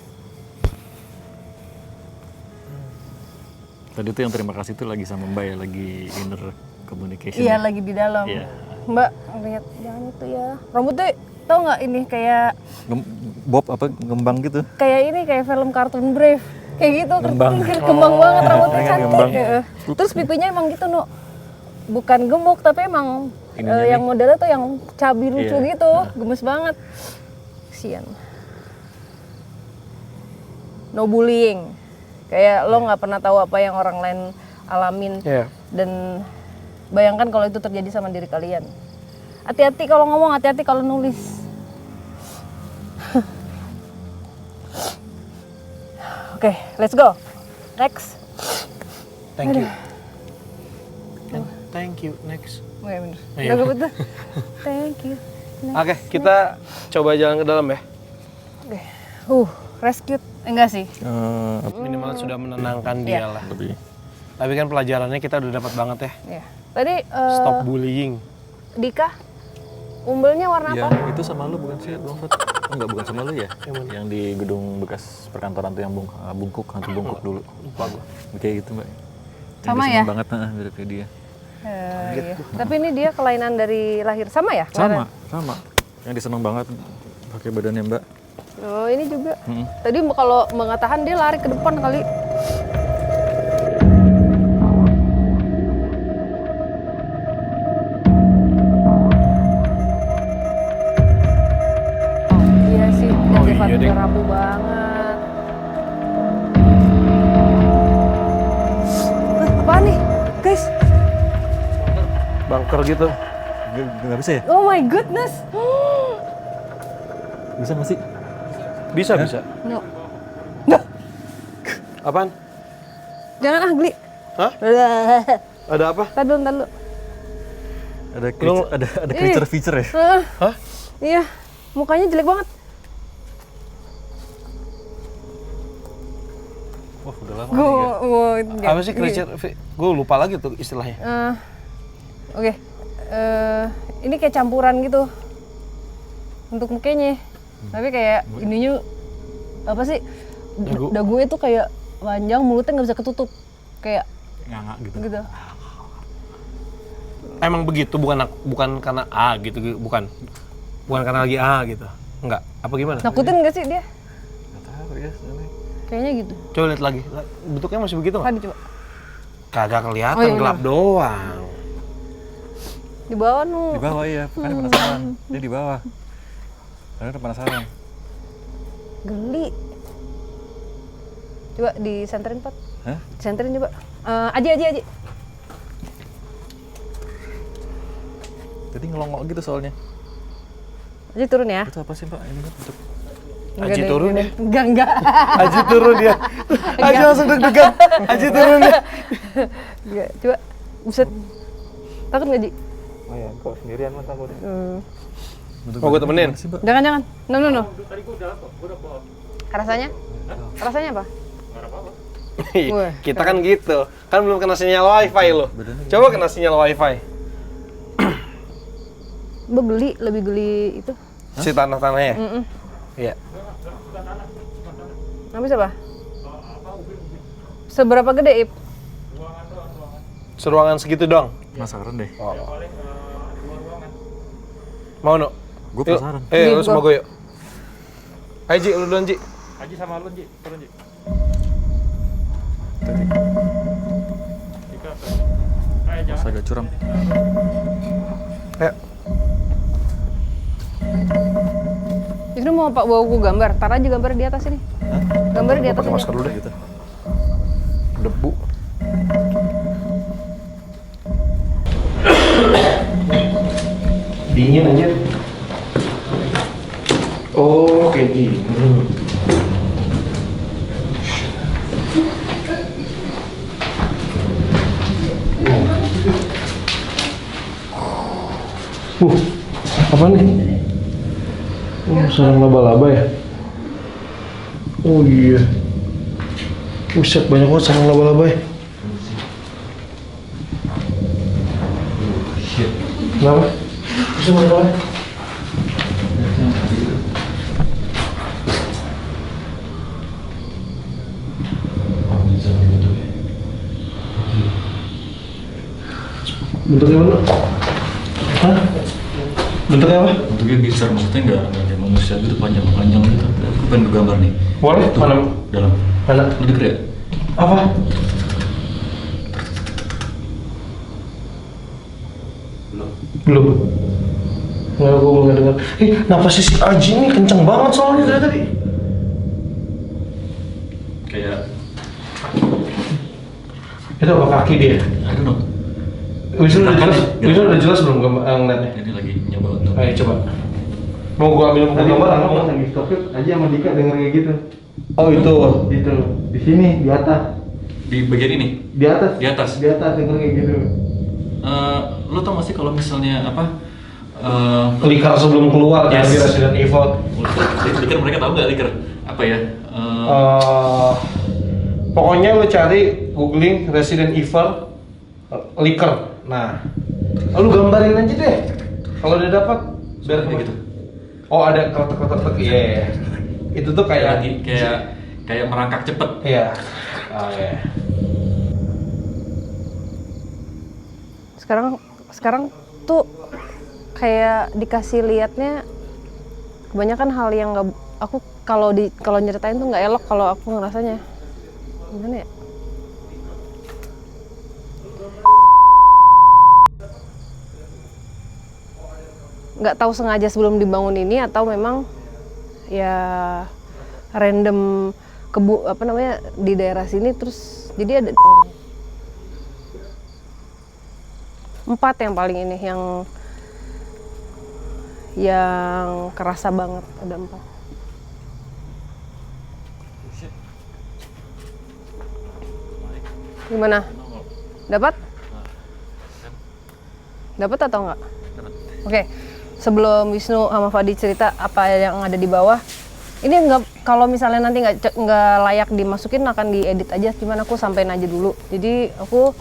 Tadi tuh yang terima kasih tuh lagi sama Mbak ya, lagi inner communication. Iya, ya. lagi di dalam. Iya. Mbak, lihat jangan itu ya. Rambutnya tau nggak ini kayak Bob apa ngembang gitu. ini kayak film kartun Brave. Kayak gitu, Ngembang. kembang banget rambutnya Kan cantik. ngembang. Heeh. Terus pipinya emang gitu, no. Bukan gemuk tapi emang Ininya yang modelnya tuh yang cabi lucu Iya. gitu, gemes banget. Kasian. No bullying. Kayak lo nggak pernah tahu apa yang orang lain alamin. Iya. Dan bayangkan kalau itu terjadi sama diri kalian. Hati-hati kalau ngomong, hati-hati kalau nulis. Oke, let's go. Next. Thank you. Thank you. Next. Oke, bener. Iya. Udah betul. Thank you. Oke, kita coba jalan ke dalam ya. Oke. Rescue. Enggak sih. Minimal sudah menenangkan dia lah. Lebih. Tapi kan pelajarannya kita udah dapat banget ya. Iya. Tadi Stop bullying. Dika, umbelnya warna Yang apa? itu sama lu bukan sih, Bang Fat? Enggak, bukan sama lu ya? Yang di gedung bekas perkantoran tuh yang bungkuk, hantu bungkuk dulu. Lupa gua. Kayak gitu, Mbak. Sama Yang dia ya? seneng banget, mirip kayak dia. Iya. Tapi ini dia kelainan dari lahir sama ya? Sama. Yang dia seneng banget pakai badannya, Mbak. Oh, ini juga. Tadi kalau mengatakan dia lari ke depan kali. Oh, iya sih, Devan iya deh. udah rapuh banget. Apaan nih? Guys, Bunker gitu. Nggak bisa ya? oh my goodness. Bisa nggak sih? Bisa, bisa. No. Apaan? Jangan Gli. Hah? Ada apa? Tadi dulu. Ada creature feature ya? Hah? Iya, mukanya jelek banget. Wah, udah lama Apa sih creature? Gue lupa lagi tuh istilahnya. Oke. Ini kayak campuran gitu. Untuk mukanya. Tapi kayak ininya apa sih? Dagu. Dagunya tuh kayak panjang, mulutnya nggak bisa ketutup. Kayak nganga gitu. gitu. Emang begitu, bukan karena A gitu, bukan karena lagi A gitu. Enggak. Apa gimana? Nakutin nggak sih dia? Nggak tahu ya, soalnya. Kayaknya gitu. Coba lihat lagi. Bentuknya masih begitu nggak? Tadi coba. Kagak kelihatan, Oh, iya, gelap doang. Di bawah nu. Di bawah ya, kan penasaran. Dia di bawah. Karena udah penasaran. Geli. Coba disenterin, Pat. Hah? Disenterin coba. Aji. Jadi ngelongok gitu soalnya. Aji turun ya. Itu apa sih, Pak? Ini kan bentuk. Aji turun ya? Enggak. Aji turun dia. Aji langsung deg-degan. Aji turun ya. Enggak. Coba. Buset. Takut nggak, Ji? Oh ya, kok sendirian mah takut. Mau gue temenin? Sih, Mbak? Jangan. No. Rasanya? Rasanya apa? Wah, Kita kan gitu. Kan belum kena sinyal wifi lo. Coba kena sinyal wifi. Lebih geli itu. Si tanah-tanahnya. Iya. Habis apa? Seberapa gede, Ip? Seruangan segitu dong. Penasaran deh. Mau no? Gue penasaran. Lu sama gue yuk. Ayo Ji, lu duluan Ji. Aji sama lu, Ji. Turun, Ji. Pas agak curam. Ayo. Itu mau Pak bawa aku gambar. Tar aja gambar di atas ini. Gambar di atas Pakai ini. masker dulu deh. Gitu. Debu. Dingin aja. Oh, kayak gini. Apa nih? Sarang laba-laba ya? Oh iya. Buset, banyak banget sarang laba-laba ya. Kenapa? Bisa kenapa? Bentuknya mana? Hah? Bentuknya apa? Bentuknya besar, maksudnya nggak kayak manusia gitu, panjang-panjang gitu. Aku pengen gambar nih. Boleh? Tuh, Mana? dalam. Mana? Lebih keren. Apa? Belum. Nggak, gue belum dengar. Napasnya si Aji ini kenceng banget soalnya dari tadi. Kayak, Itu apa kaki dia? I don't know. Wisnu udah jelas belum ngeliatnya? Ini lagi nyoba untuk. Ayo coba. Mau gua ambil buku gambaran? Pas lagi stopit aja sama Dika denger kayak gitu. Oh itu. Gitu. Di sini, di atas. Di bagian ini. Di atas. Di atas. Di atas denger kayak gitu. Lo tau gak sih kalau misalnya apa? Liker sebelum keluar kan Yes. di Resident Evil. Liker mereka tahu nggak liker? Apa ya? Pokoknya lu cari googling Resident Evil liker. Nah, lu gambarin aja deh. Kalau udah dapat biar Kayak gitu. Oh ada kretek-kretek, iya. Itu tuh kayak Kayak merangkak cepet. iya. Oh iya. Sekarang tuh kayak dikasih liatnya kebanyakan hal yang nggak, aku kalau nyeritain tuh nggak elok kalau aku ngerasanya. Gimana ya? Nggak tahu sengaja sebelum dibangun ini atau memang ya random di daerah sini terus jadi ada orang. 4 yang paling ini yang kerasa banget, ada 4. Gimana? Dapat? Dapat atau enggak? Dapat. Oke. Sebelum Wisnu sama Fadi cerita apa yang ada di bawah, ini nggak, kalau misalnya nanti nggak layak dimasukin akan diedit aja, cuman aku sampein aja dulu. Jadi aku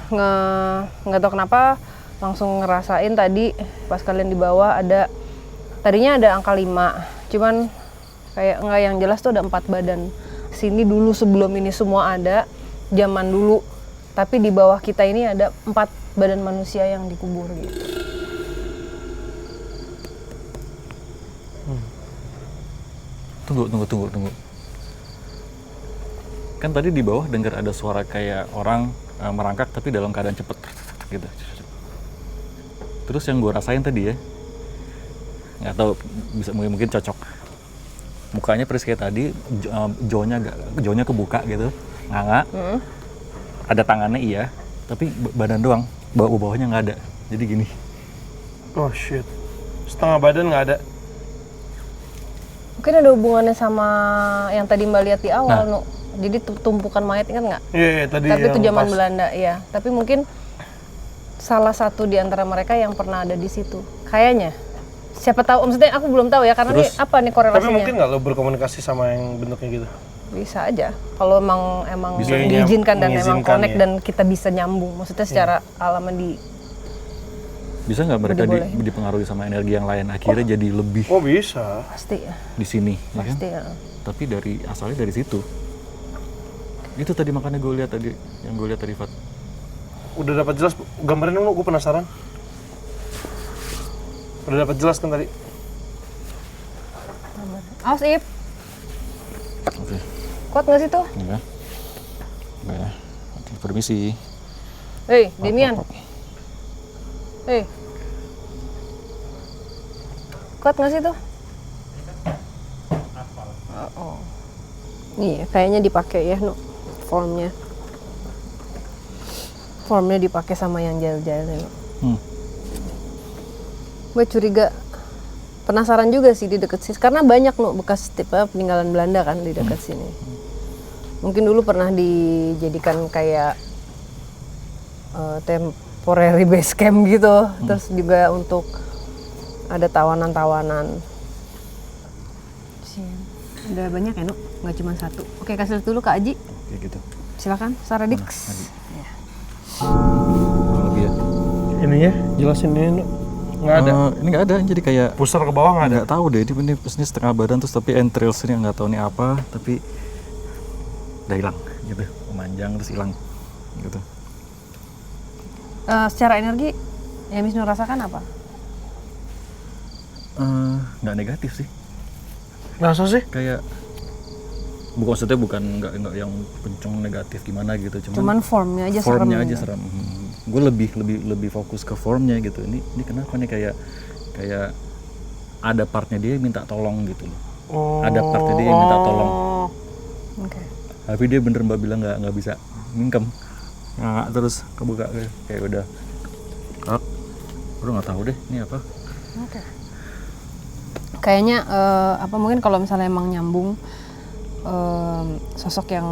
nggak tahu kenapa langsung ngerasain tadi pas kalian di bawah tadinya ada angka 5, cuman kayak nggak, yang jelas tuh ada 4 badan. Sini dulu sebelum ini semua ada, zaman dulu, tapi di bawah kita ini ada 4 badan manusia yang dikubur gitu. Tunggu. Kan tadi di bawah dengar ada suara kayak orang merangkak tapi dalam keadaan cepet gitu. Terus yang gue rasain tadi ya, nggak tahu bisa mungkin cocok. Mukanya persis kayak tadi, jauhnya kebuka gitu, nganga. Ada tangannya iya, tapi badan doang, bawahnya nggak ada. Jadi gini. Oh shit. Setengah badan nggak ada. Mungkin ada hubungannya sama yang tadi Mbak lihat di awal, Nah. Nu. Jadi tumpukan mayat, ingat nggak? Iya, tadi Tapi itu yang zaman pas. Belanda, ya. Tapi mungkin salah satu di antara mereka yang pernah ada di situ. Kayaknya. Siapa tahu, maksudnya aku belum tahu ya, karena Terus, ini apa nih korelasinya? Tapi mungkin nggak lo berkomunikasi sama yang bentuknya gitu? Bisa aja. Kalau emang Bisa. diizinkan dan emang Mengizinkan, connect ya. dan kita bisa nyambung. Maksudnya secara alaman Bisa nggak mereka Boleh. dipengaruhi sama energi yang lain akhirnya jadi lebih Oh bisa. pasti ya. di sini, ya kan? Pasti ya. Tapi asalnya dari situ. Itu tadi makanya gue lihat tadi, yang gue lihat tadi Fat. Udah dapat jelas gambarnya dong, gue penasaran. Udah dapat jelas kan tadi? Awas Ip, Oke. kuat nggak sih tuh? Enggak. Enggak ya. Oke, permisi. Hei, Demian. Hei. Kuat nggak sih tuh? Oh. Iya, kayaknya dipakai ya, Nu. Formnya dipakai sama yang jail-jailnya, Nu. Gue curiga, penasaran juga sih di deket sini, karena banyak, Nu, bekas peninggalan Belanda kan di dekat sini. Mungkin dulu pernah dijadikan kayak temporary base camp gitu, terus juga untuk ada tawanan-tawanan. Ada banyak ya, Nu? Nggak cuma satu. Oke, kasih lihat dulu Kak Aji. Kayak gitu. Silakan, Saradix. Kurang lebih ya. Ininya jelasin ini nggak ada. Ini nggak ada, jadi kayak Pusar ke bawah nggak ada. nggak tahu deh. Ini setengah badan terus tapi entrails ini nggak tahu ini apa, tapi udah hilang gitu, memanjang terus hilang gitu. Secara energi, yang Wisnu rasakan apa? Nggak negatif sih, Masa sih? kayak maksudnya bukan nggak yang kenceng negatif gimana gitu, Cuman formnya aja serem. formnya aja serem. Gue lebih fokus ke formnya gitu. Ini kenapa nih kayak ada partnya dia minta tolong gitu loh. Ada partnya dia yang minta tolong. Oke. Tapi dia bener Mbak bilang nggak bisa mingkem. nganga terus kebuka kayak udah kak, udah nggak tahu deh ini apa. Oke. Kayaknya apa mungkin kalau misalnya emang nyambung sosok yang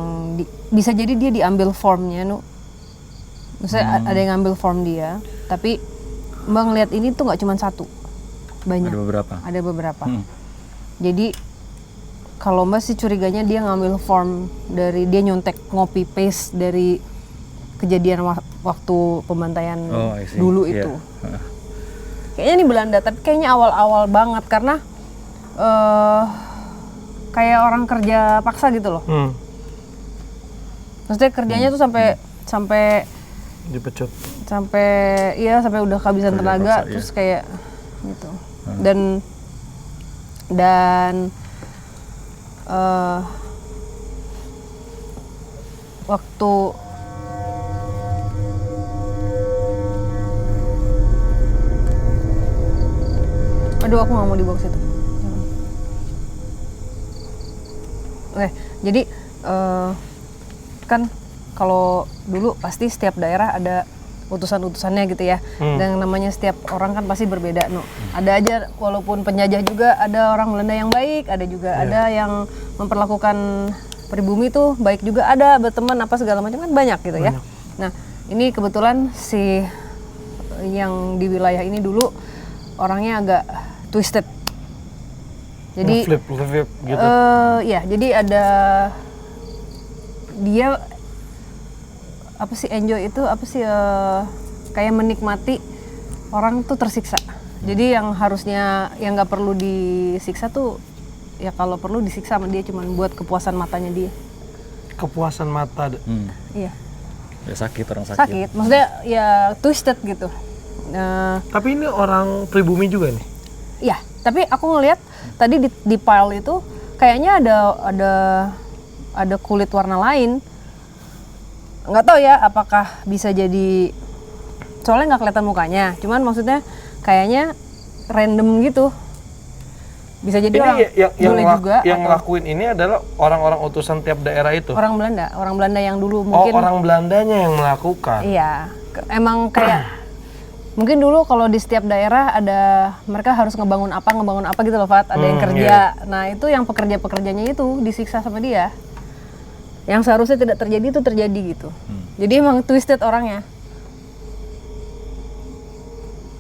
bisa jadi dia diambil formnya misalnya ada yang ngambil form dia, tapi Mbak ngeliat ini tuh nggak cuma satu, banyak. Ada beberapa. Jadi kalau Mbak sih curiganya dia ngambil form dari dia nyontek ngopi paste dari kejadian waktu pembantaian dulu itu. Kayaknya ini Belanda, tapi kayaknya awal-awal banget karena kayak orang kerja paksa gitu loh. Maksudnya kerjanya tuh sampai dipecut. Sampai udah kehabisan tenaga, terus kayak gitu. Dan waktu aduh aku nggak mau dibawa ke situ. Oke, jadi kan kalau dulu pasti setiap daerah ada utusan-utusannya gitu ya. Dan namanya setiap orang kan pasti berbeda. Ada aja walaupun penjajah juga ada orang Belanda yang baik, ada juga ada yang memperlakukan pribumi tuh baik juga, ada berteman apa segala macam kan banyak gitu ya. Nah, ini kebetulan si yang di wilayah ini dulu orangnya agak twisted. Jadi flip gitu. Ya, jadi ada dia apa sih enjoy itu apa sih kayak menikmati orang tuh tersiksa. Jadi yang harusnya yang nggak perlu disiksa tuh ya kalau perlu disiksa sama dia cuman buat kepuasan matanya dia. Kepuasan mata. Iya. Ya sakit, orang sakit. Sakit. Maksudnya ya twisted gitu. Tapi ini orang pribumi juga nih. Iya, tapi aku ngelihat tadi di pile itu kayaknya ada kulit warna lain. Nggak tahu ya apakah bisa jadi, soalnya nggak kelihatan mukanya, cuman maksudnya kayaknya random gitu, bisa jadi Ini orang boleh juga yang atau ngelakuin ini adalah orang-orang utusan tiap daerah itu. orang Belanda yang dulu mungkin. orang Belandanya yang melakukan. Iya, emang kayak mungkin dulu kalau di setiap daerah ada mereka harus ngebangun apa gitu loh, Fat, ada yang kerja. Nah itu yang pekerjanya itu disiksa sama dia. Yang seharusnya tidak terjadi itu terjadi gitu. Jadi emang twisted orangnya.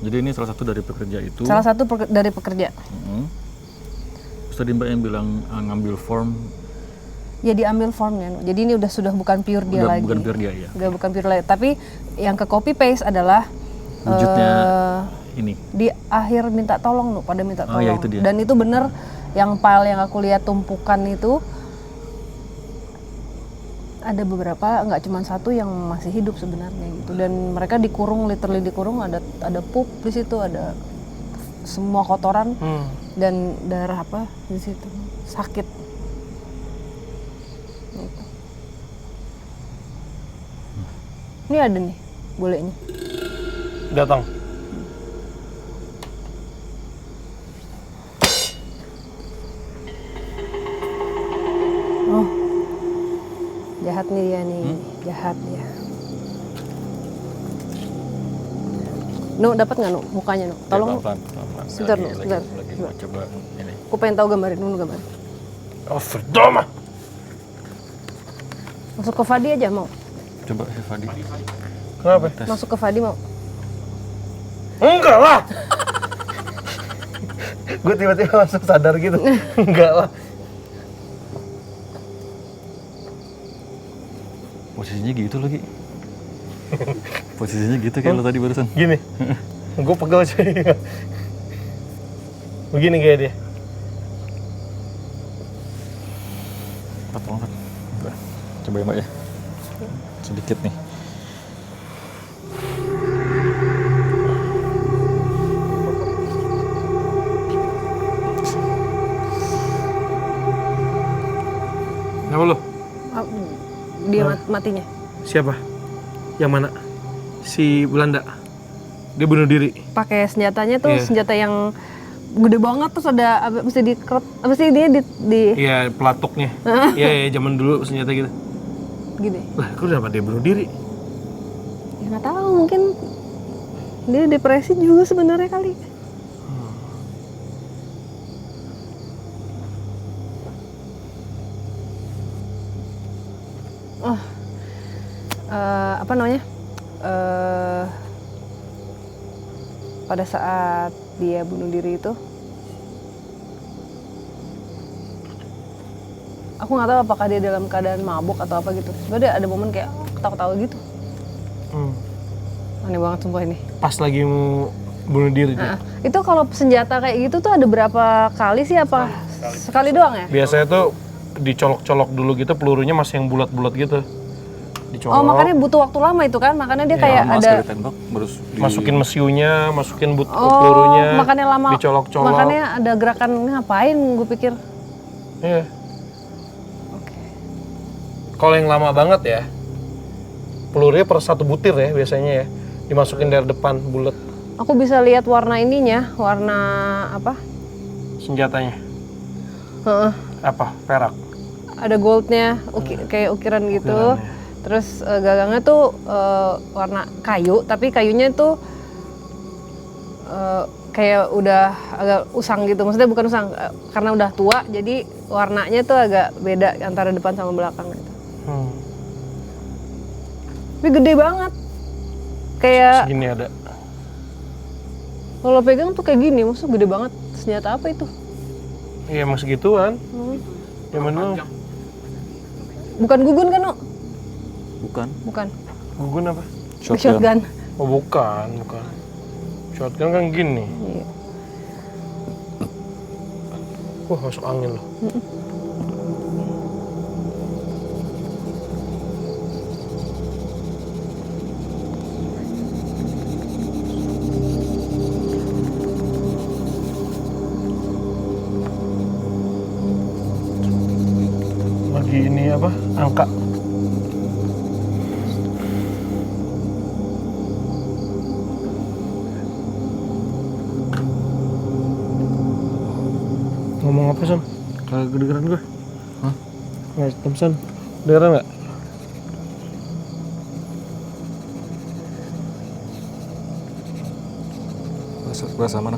Jadi ini salah satu dari pekerja itu. Salah satu dari pekerja. Terus tadi Mbak yang bilang ngambil form. Ya diambil formnya. Jadi ini sudah bukan pure dia lagi. Bukan pure dia ya. Bukan pure lagi. Tapi yang ke copy paste adalah wujudnya ini. Di akhir minta tolong pada minta tolong. Ya, itu dia. Dan itu bener yang file yang aku lihat tumpukan itu. Ada beberapa, nggak cuma satu yang masih hidup sebenarnya gitu, dan mereka dikurung, literally dikurung, ada pup di situ, ada semua kotoran dan darah apa di situ, sakit. Gitu. Ini ada nih, boleh nih. Datang. Oh. Jahat nih dia nih, jahat ya. Dapat nggak mukanya Tolong. Pelan-pelan. Sebentar sebentar. Lagi mau coba ini. Aku pengen tahu gambarin gambar. Oh, verdama. Masuk ke Fadi aja mau. Coba Fadi. Kenapa? Masuk ke Fadi mau. Enggak lah. Gue tiba-tiba langsung sadar gitu. Enggak lah. Posisinya gitu lagi. Posisinya gitu kayak lo tadi barusan. Gini. Gue pegel sih. Begini kayak dia. Tolong. Coba ya Mbak ya. Sedikit nih. Apa lu? Dia matinya. Siapa? Yang mana? Si Belanda. Dia bunuh diri. Pakai senjatanya tuh senjata yang gede banget, terus ada mesti dikerut, mesti dia di Iya, pelatuknya. Iya, zaman dulu senjata gitu. gini. Lah, kenapa dia bunuh diri? Ya nggak tahu, mungkin dia depresi juga sebenarnya kali. Oh, apa namanya? Pada saat dia bunuh diri itu, aku nggak tahu apakah dia dalam keadaan mabuk atau apa gitu. Sebenarnya ada momen kayak ketawa-ketawa gitu. Aneh banget sumpah ini. Pas lagi mau bunuh diri dia. Itu kalau senjata kayak gitu tuh ada berapa kali sih? Apa sekali doang ya? Biasanya tuh dicolok-colok dulu gitu, pelurunya masih yang bulat-bulat gitu. Dicolok. Oh, makanya butuh waktu lama itu kan? Makanya dia kayak Lama ada sekali tembak terus masukin mesiunya, masukin pelurunya. makanya lama. Dicolok-colok. Makanya ada gerakan ngapain? Gue pikir. Iya. Oke. Kalau yang lama banget ya, pelurunya per 1 butir ya biasanya ya. Dimasukin dari depan bulat Aku bisa lihat warna ininya, warna apa? senjatanya. Heeh. Apa? Perak. Ada goldnya, kayak ukiran gitu. Terus gagangnya tuh warna kayu, tapi kayunya tuh kayak udah agak usang gitu. Maksudnya bukan usang, karena udah tua, jadi warnanya tuh agak beda antara depan sama belakang gitu. Tapi gede banget. Kayak Segini ada. kalau pegang tuh kayak gini, maksudnya gede banget. Senjata apa itu? Iya emang segituan. Zaman dulu. Bukan gugun kan, No? bukan Bukan. Gugun apa? Shotgun. Oh bukan. Shotgun kan gini. Iya. Wah masuk angin loh. Lagi ini apa? Angka. Ngomong apa, Son? kagak kedengeran gue. Nggak, Thompson. Dengeran nggak? Bahasa mana?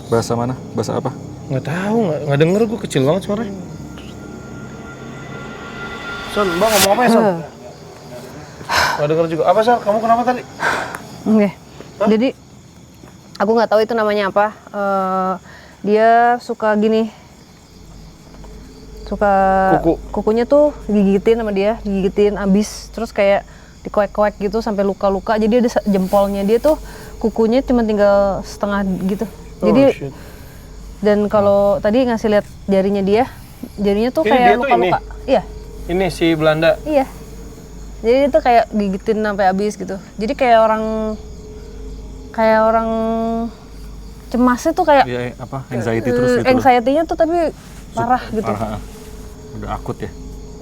Bahasa mana? Bahasa apa? Nggak tahu, nggak denger gue, kecil banget suaranya. Son, Bang ngomong apa ya, Son? Nggak denger juga. Apa, Son? Kamu kenapa tadi? Oke. Jadi aku nggak tahu itu namanya apa. Dia suka gini. Suka kukunya tuh gigitin sama dia, gigitin abis, terus kayak dikoek-koek gitu sampai luka-luka. Jadi ada jempolnya dia tuh kukunya cuma tinggal setengah gitu. Jadi shit. dan kalau tadi ngasih lihat jarinya tuh Ini kayak dia tuh luka-luka. Iya. Ini si Belanda. Iya. Jadi itu kayak gigitin sampai habis gitu. Jadi kayak orang cemasnya tuh kayak Iya, apa? Anxiety terus gitu. anxiety-nya tuh tapi parah gitu. Parah. Udah akut ya.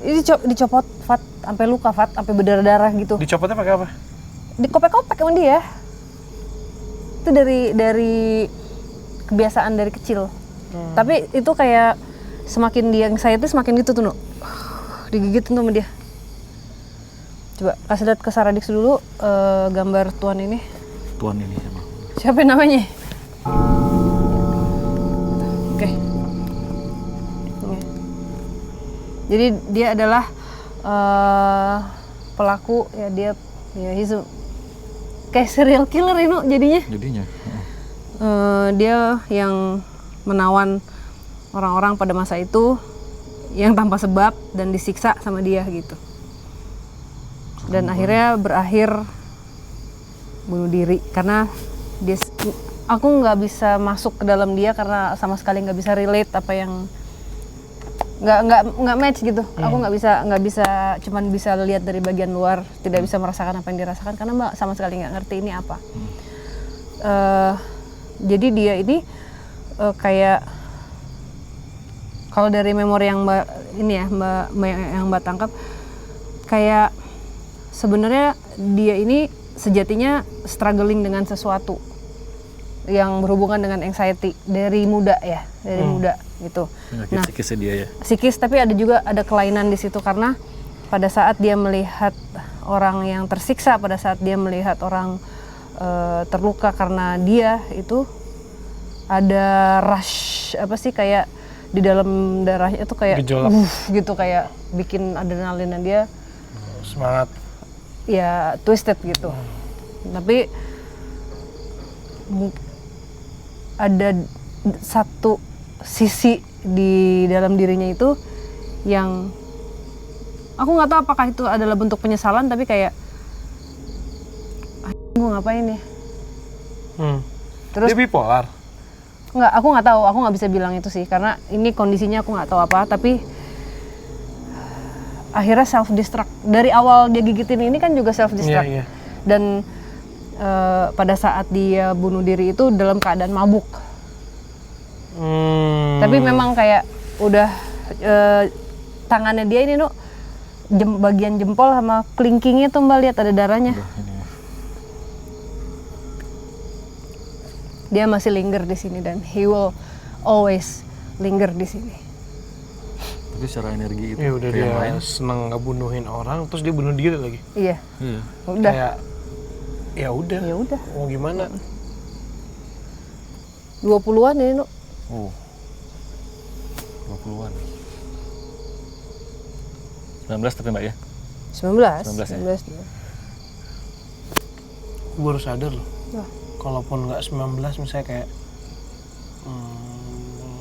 Ini dicopot Fat sampai luka, Fat sampai berdarah-darah gitu. Dicopotnya pakai apa? Dikopek-kopek sama dia. Itu dari kebiasaan dari kecil. Tapi itu kayak semakin dia anxiety semakin gitu tuh, No. Digigitin tuh sama dia. Coba kasih lihat ke Saradix dulu gambar tuan ini. Tuan ini emang. Siapa namanya? Oke. Jadi dia adalah pelaku ya, dia ya kayak serial killer ini jadinya. Dia yang menawan orang-orang pada masa itu yang tanpa sebab dan disiksa sama dia gitu. Dan akhirnya berakhir bunuh diri karena aku nggak bisa masuk ke dalam dia karena sama sekali nggak bisa relate apa yang nggak match gitu. Aku nggak bisa cuman bisa lihat dari bagian luar, tidak bisa merasakan apa yang dirasakan karena Mbak sama sekali nggak ngerti ini apa. Jadi dia ini kayak kalau dari memori yang Mbak tangkap, kayak sebenarnya dia ini sejatinya struggling dengan sesuatu yang berhubungan dengan anxiety dari muda ya, muda gitu. Penyakit psikisnya dia ya. Psikis, tapi ada kelainan di situ karena pada saat dia melihat orang yang tersiksa pada saat dia melihat orang terluka karena dia itu ada rush apa sih kayak di dalam darahnya itu kayak Gejolak. gitu kayak bikin adrenalinnya dia Semangat. ya twisted gitu. Tapi ada satu sisi di dalam dirinya itu yang aku nggak tahu apakah itu adalah bentuk penyesalan, tapi kayak gue ngapain ya? Terus Dia bipolar. nggak, aku nggak tahu, aku nggak bisa bilang itu sih karena ini kondisinya aku nggak tahu apa, tapi akhirnya self destruct. Dari awal dia gigitin ini kan juga self destruct. Iya, iya. Dan pada saat dia bunuh diri itu dalam keadaan mabuk. Tapi memang kayak udah tangannya dia ini bagian jempol sama kelingkingnya tuh Mbak, lihat ada darahnya. Dia masih linger di sini dan he will always linger di sini. Tapi secara energi itu Ya udah ke yang dia lain. seneng ngebunuhin orang, terus dia bunuh diri lagi. Iya, Iya. udah. Kayak ya udah. Ya udah. Mau gimana? 20-an ini, Nuk. Oh. 20-an. 19 tapi Mbak ya? 19. 19 ya? 19 dia. Gue baru sadar loh. Wah. Kalaupun nggak 19 misalnya kayak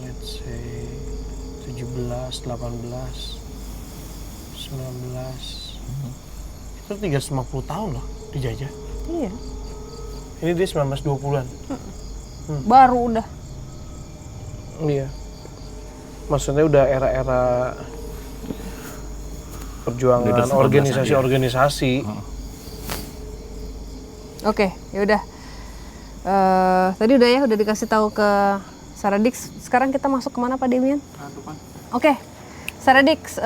let's say 17, 18, 19 itu 350 tahun loh dijajah. Iya. Ini dia 1920-an. Baru udah. Iya. Maksudnya udah era-era perjuangan Udah 19-an organisasi-organisasi. Oke, ya udah. Tadi udah ya, udah dikasih tahu ke Saradix. Sekarang kita masuk kemana Pak Demian? Oke, Saradix,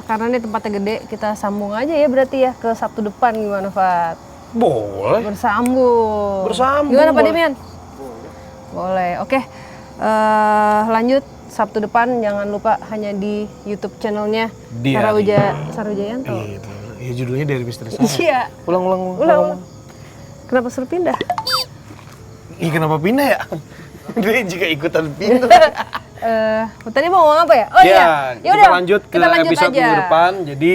karena ini tempatnya gede, kita sambung aja ya berarti ya ke Sabtu depan, gimana Pak? Boleh. Bersambung. Bersambung, Gimana Pak boleh. Demian? Boleh. Oke, lanjut Sabtu depan, jangan lupa hanya di YouTube channelnya Sarawijayanto. Iya, judulnya dari Misteri Sarah. Iya. Ulang. Kenapa suruh pindah? Ih, kenapa pindah ya? Dia juga ikutan pindah. Tadi mau ngomong apa ya? Oh iya. Ya, kita lanjut ke episode aja. minggu depan. Jadi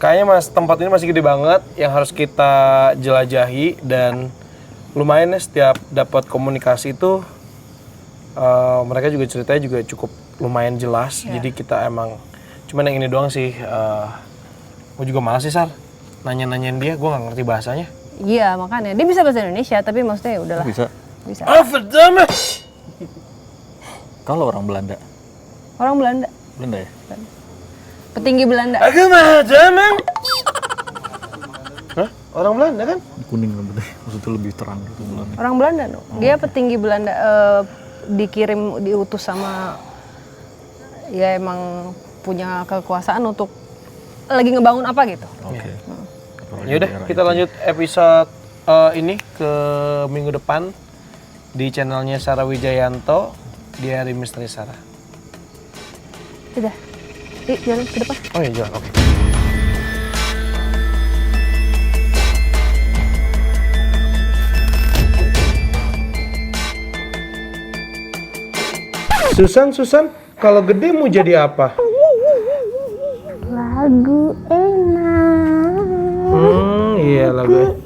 kayaknya tempat ini masih gede banget yang harus kita jelajahi dan lumayan ya setiap dapat komunikasi itu mereka juga ceritanya juga cukup lumayan jelas. Jadi kita emang cuman yang ini doang sih. Gue juga malas sih Sar nanya-nanyain dia, gue nggak ngerti bahasanya. Iya, makanya dia bisa bahasa Indonesia, tapi maksudnya ya udahlah. Bisa. Bisa. Verdammt! Kalau orang Belanda. Orang Belanda, Belanda ya? petinggi Belanda. Aku mah damang. Hah? Orang Belanda kan? Kuning rambutnya. Maksudnya lebih terang gitu Belanda. Orang Belanda, no. Dia petinggi Belanda, dikirim, diutus sama, ya emang punya kekuasaan untuk lagi ngebangun apa gitu. Oke. Yaudah, kita lanjut episode ini ke minggu depan di channelnya Sarah Wijayanto di Hari Misteri Sarah. Udah, yuk jalan ke depan. Oh iya, jalan. Oke. Susan, kalau gede mau jadi apa? Lagu enak. Iya lagu.